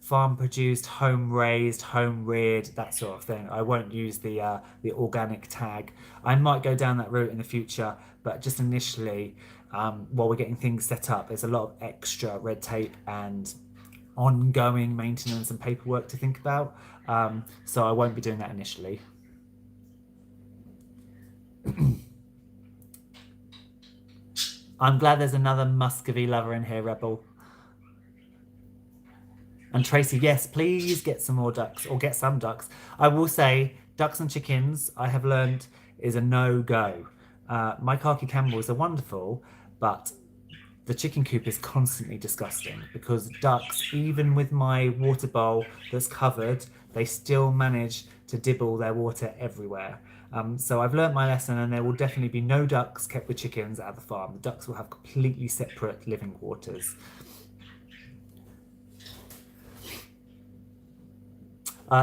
farm produced, home raised, home reared, that sort of thing. I won't use the organic tag. I might go down that route in the future, but just initially, while we're getting things set up, there's a lot of extra red tape and ongoing maintenance and paperwork to think about. So I won't be doing that initially. I'm glad there's another Muscovy lover in here, Rebel. And Tracy, yes, please get some more ducks or get some ducks. I will say ducks and chickens, I have learned, is a no-go. My khaki Campbells are wonderful, but the chicken coop is constantly disgusting because ducks, even with my water bowl that's covered, they still manage to dibble their water everywhere. So I've learnt my lesson, and there will definitely be no ducks kept with chickens at the farm. The ducks will have completely separate living quarters.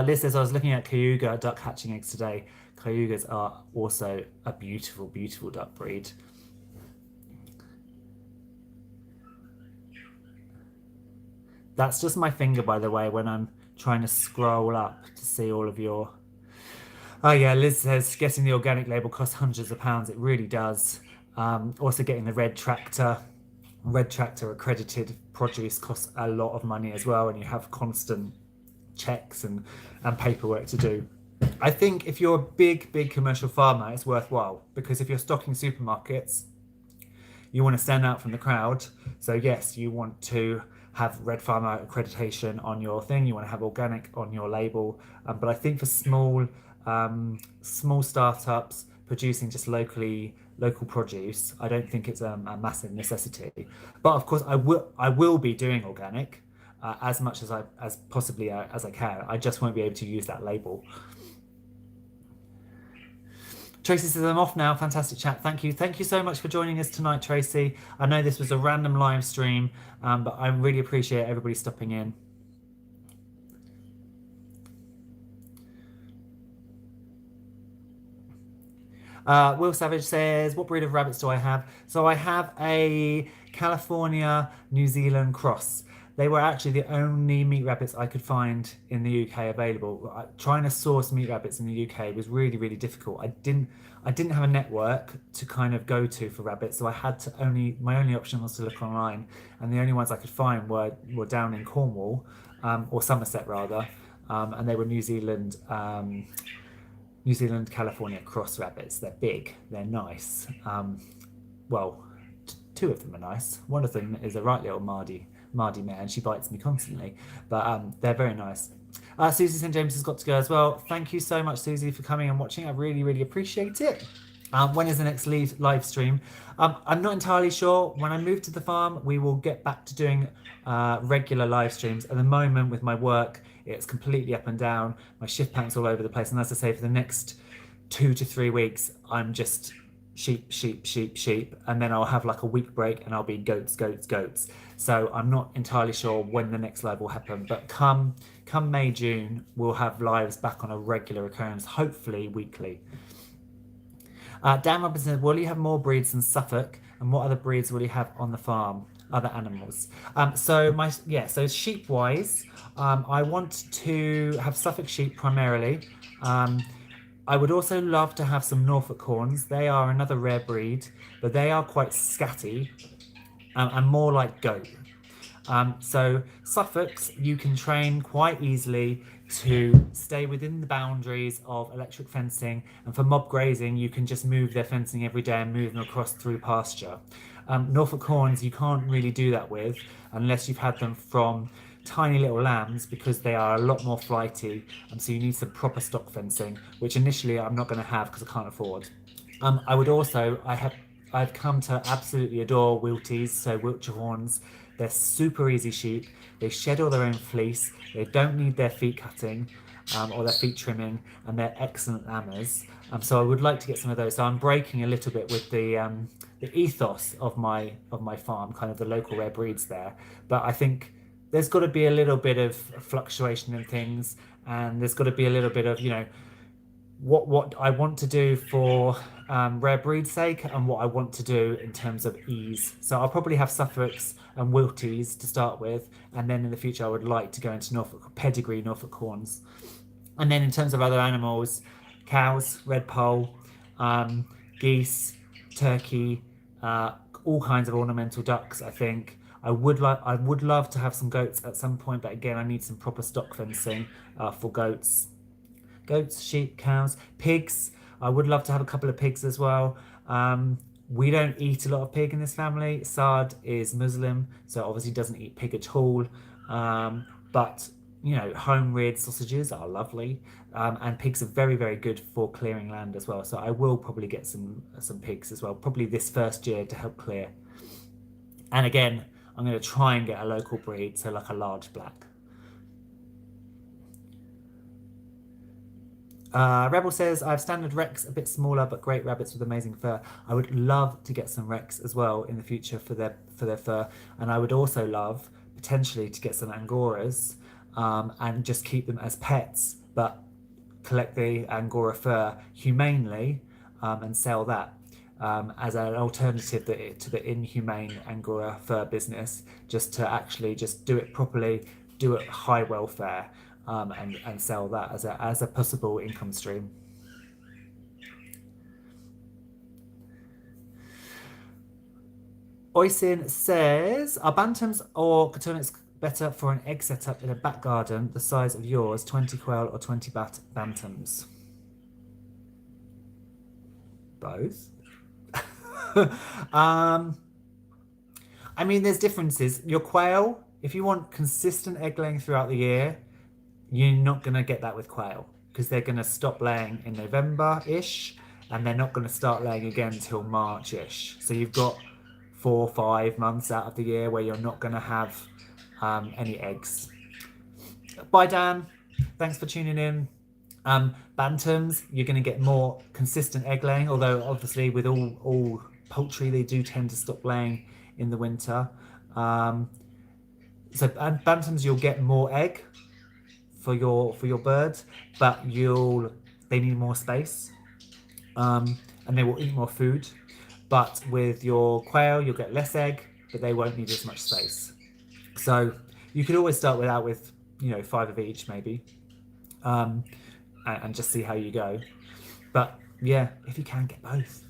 Liz says, "I was looking at Cayuga duck hatching eggs today. Cayugas are also a beautiful, beautiful duck breed." That's just my finger, by the way, when I'm trying to scroll up to see all of your... Oh yeah, Liz says, "Getting the organic label costs hundreds of pounds." It really does. Also getting the red tractor accredited produce costs a lot of money as well, and you have constant checks and paperwork to do. I think if you're a big commercial farmer, it's worthwhile, because if you're stocking supermarkets, you want to stand out from the crowd. So yes, you want to have Red Farmer accreditation on your thing. You want to have organic on your label. But I think for small startups producing just local produce, I don't think it's a massive necessity. But of course, I will be doing organic as much as possibly as I can. I just won't be able to use that label. Tracy says, "I'm off now." Fantastic chat. Thank you. Thank you so much for joining us tonight, Tracy. I know this was a random live stream, but I really appreciate everybody stopping in. Will Savage says, "What breed of rabbits do I have?" So I have a California New Zealand cross. They were actually the only meat rabbits I could find in the UK available. Trying to source meat rabbits in the UK was really difficult. I didn't have a network to kind of go to for rabbits, so I had to my only option was to look online, and the only ones I could find were down in Cornwall, or Somerset rather, and they were New Zealand California cross rabbits. They're big, they're nice. Well, two of them are nice. One of them is a right little Mardy Mardy mare, and she bites me constantly. But they're very nice. Susie St James has got to go as well. Thank you so much, Susie, for coming and watching. I really, really appreciate it. When is the next live stream? I'm not entirely sure. When I move to the farm, we will get back to doing regular live streams. At the moment, with my work, it's completely up and down. My shift pattern's all over the place. And as I say, for the next 2 to 3 weeks, I'm just sheep, sheep, sheep, sheep. And then I'll have like a week break and I'll be goats, goats, goats. So I'm not entirely sure when the next live will happen. But come May, June, we'll have lives back on a regular occurrence, hopefully weekly. Dan Robinson said, will you have more breeds than Suffolk? And what other breeds will you have on the farm? Other animals. So sheep wise, I want to have Suffolk sheep primarily. I would also love to have some Norfolk horns. They are another rare breed, but they are quite scatty and more like goat. So Suffolks you can train quite easily to stay within the boundaries of electric fencing, and for mob grazing you can just move their fencing every day and move them across through pasture. Norfolk horns you can't really do that with unless you've had them from tiny little lambs, because they are a lot more flighty, and so you need some proper stock fencing, which initially I'm not going to have because I can't afford. I've come to absolutely adore Wilties, so Wiltshire horns. They're super easy sheep. They shed all their own fleece. They don't need their feet cutting or their feet trimming, and they're excellent lambers. So I would like to get some of those. So I'm breaking a little bit with the ethos of my farm, kind of the local rare breeds there. But I think there's got to be a little bit of fluctuation in things, and there's got to be a little bit of, what I want to do for rare breed's sake and what I want to do in terms of ease. So I'll probably have Suffolks and Wilties to start with, and then in the future I would like to go into Norfolk pedigree, Norfolk horns. And then in terms of other animals, cows, red poll, geese, turkey, all kinds of ornamental ducks. I think I would love to have some goats at some point, but again I need some proper stock fencing for goats. Goats, sheep, cows, pigs. I would love to have a couple of pigs as well. We don't eat a lot of pig in this family. Saad is Muslim, so obviously doesn't eat pig at all. But home-reared sausages are lovely, and pigs are very, very good for clearing land as well. So I will probably get some pigs as well, probably this first year to help clear. And again, I'm going to try and get a local breed, so like a large black. Rebel says, I have standard Rex, a bit smaller, but great rabbits with amazing fur. I would love to get some Rex as well in the future for their fur. And I would also love potentially to get some Angoras and just keep them as pets, but collect the Angora fur humanely and sell that as an alternative to the inhumane Angora fur business, just to actually just do it properly, do it high welfare. And sell that as a possible income stream. Oisin says, are bantams or coturnics better for an egg setup in a back garden the size of yours, 20 quail or 20 bantams? Both. I mean, there's differences. Your quail, if you want consistent egg laying throughout the year, you're not going to get that with quail, because they're going to stop laying in November-ish, and they're not going to start laying again until March-ish. So you've got 4 or 5 months out of the year where you're not going to have any eggs. Bye, Dan. Thanks for tuning in. Bantams, you're going to get more consistent egg laying, although obviously with all poultry, they do tend to stop laying in the winter. So bantams, you'll get more egg for your birds, but they need more space, and they will eat more food. But with your quail, you'll get less egg, but they won't need as much space. So you could always start with 5 of each maybe, and just see how you go. But yeah, if you can, get both.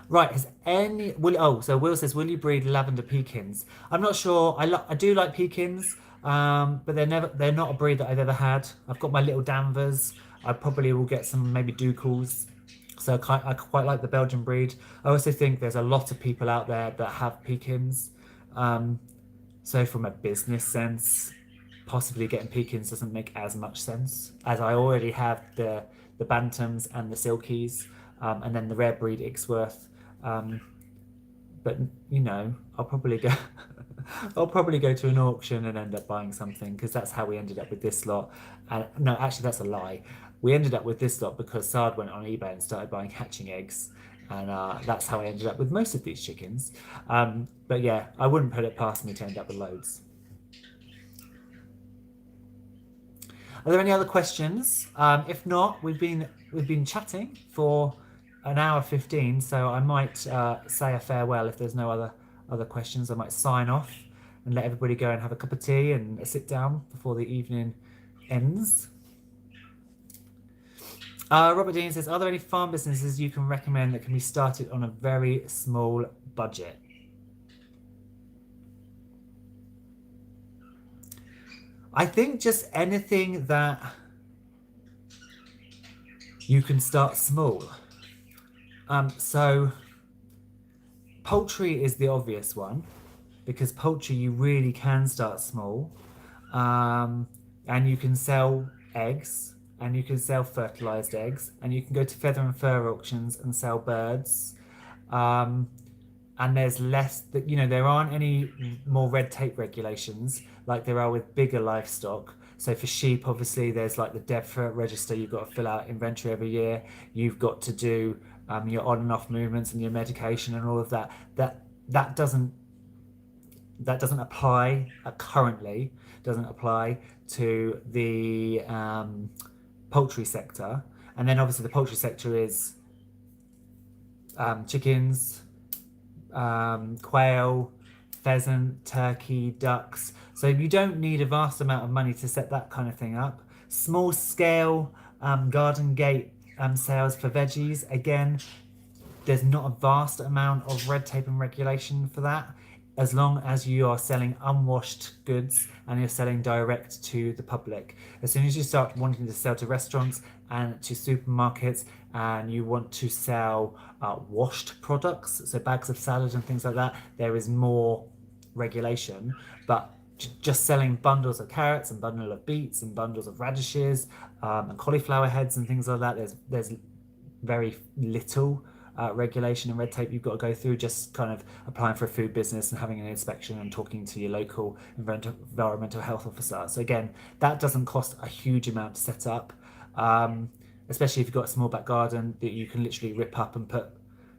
Right, so Will says, will you breed lavender pekins? I'm not sure. I do like pekins, but they're not a breed that I've ever had. I've got my little Danvers. I probably will get some maybe Ducals. So I quite like the Belgian breed. I also think there's a lot of people out there that have Pekins. Um, so from a business sense, possibly getting Pekins doesn't make as much sense, as I already have the Bantams and the Silkies, and then the rare breed Ixworth. Um, but you know, I'll probably go. I'll probably go to an auction and end up buying something, because that's how we ended up with this lot. And no, actually, that's a lie. We ended up with this lot because Sard went on eBay and started buying hatching eggs, and that's how I ended up with most of these chickens. But yeah, I wouldn't put it past me to end up with loads. Are there any other questions? If not, we've been chatting for an hour 15, so I might say a farewell if there's no other questions. I might sign off and let everybody go and have a cup of tea and a sit down before the evening ends. Robert Dean says, are there any farm businesses you can recommend that can be started on a very small budget? I think just anything that you can start small. So poultry is the obvious one, because poultry you really can start small, and you can sell eggs, and you can sell fertilized eggs, and you can go to feather and fur auctions and sell birds. Um, and there's less that, there aren't any more red tape regulations like there are with bigger livestock. So for sheep, obviously there's like the DEFRA register, you've got to fill out inventory every year, you've got to do your on and off movements and your medication and all of that. That doesn't apply currently, doesn't apply to the poultry sector. And then obviously the poultry sector is chickens, quail, pheasant, turkey, ducks. So you don't need a vast amount of money to set that kind of thing up. Small scale garden gate sales for veggies. Again, there's not a vast amount of red tape and regulation for that, as long as you are selling unwashed goods and you're selling direct to the public. As soon as you start wanting to sell to restaurants and to supermarkets, and you want to sell washed products, so bags of salad and things like that, there is more regulation. But just selling bundles of carrots and bundle of beets and bundles of radishes and cauliflower heads and things like that, there's very little regulation and red tape you've got to go through. Just kind of applying for a food business and having an inspection and talking to your local environmental health officer. So again, that doesn't cost a huge amount to set up, especially if you've got a small back garden that you can literally rip up and put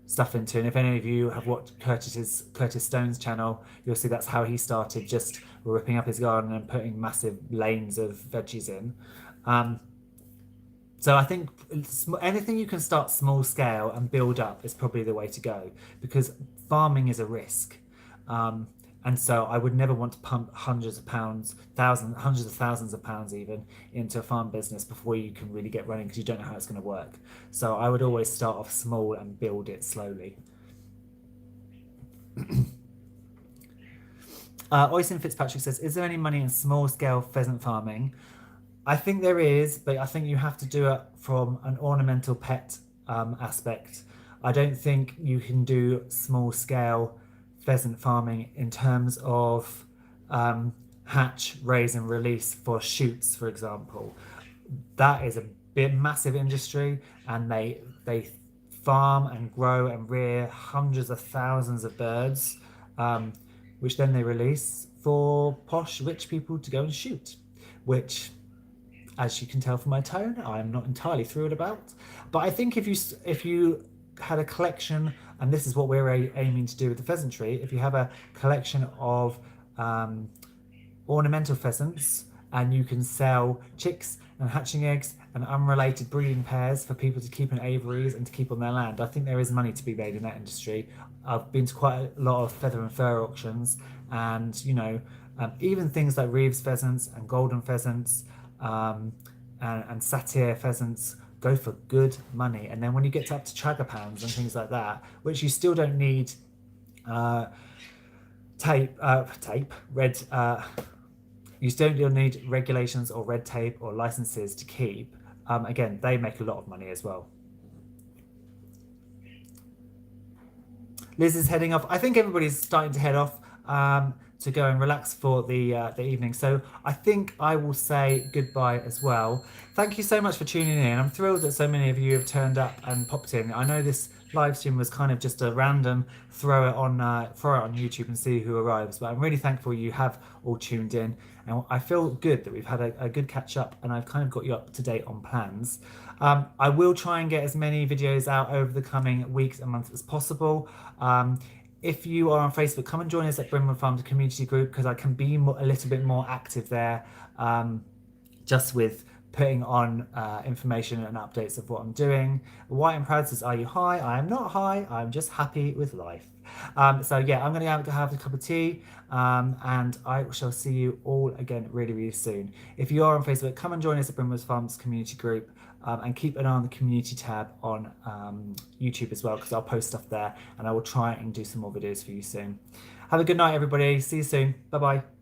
stuff into. And if any of you have watched Curtis Stone's channel, you'll see that's how he started, just ripping up his garden and putting massive lanes of veggies in. So I think anything you can start small scale and build up is probably the way to go, because farming is a risk. And so I would never want to pump hundreds of thousands of pounds even into a farm business before you can really get running, because you don't know how it's going to work. So I would always start off small and build it slowly. Oyson Fitzpatrick says, is there any money in small scale pheasant farming? I think there is, but I think you have to do it from an ornamental pet aspect. I don't think you can do small scale pheasant farming in terms of hatch, raise, and release for shoots, for example. That is a massive industry, and they farm and grow and rear hundreds of thousands of birds, which then they release for posh rich people to go and shoot, which, as you can tell from my tone, I'm not entirely thrilled about. But I think if you had a collection, and this is what we're aiming to do with the pheasantry, if you have a collection of ornamental pheasants, and you can sell chicks and hatching eggs and unrelated breeding pairs for people to keep in aviaries and to keep on their land, I think there is money to be made in that industry. I've been to quite a lot of feather and fur auctions, and even things like Reeves pheasants and golden pheasants, and satyr pheasants go for good money. And then when you get up to tragopans and things like that, which you still don't need red, you don't need regulations or red tape or licenses to keep. Again, they make a lot of money as well. Liz is heading off. I think everybody's starting to head off to go and relax for the evening. So I think I will say goodbye as well. Thank you so much for tuning in. I'm thrilled that so many of you have turned up and popped in. I know this live stream was kind of just a random throw it on YouTube and see who arrives, but I'm really thankful you have all tuned in, and I feel good that we've had a good catch up, and I've kind of got you up to date on plans. I will try and get as many videos out over the coming weeks and months as possible. If you are on Facebook, come and join us at Brimwood Farm community group, because I can be a little bit more active there, just with putting on information and updates of what I'm doing. White and Proud says, are you high? I am not high. I'm just happy with life. So yeah, I'm going to have a cup of tea, and I shall see you all again really, really soon. If you are on Facebook, come and join us at Brimwood Farms community group. And keep an eye on the community tab on YouTube as well, because I'll post stuff there, and I will try and do some more videos for you soon. Have a good night, everybody. See you soon. Bye bye.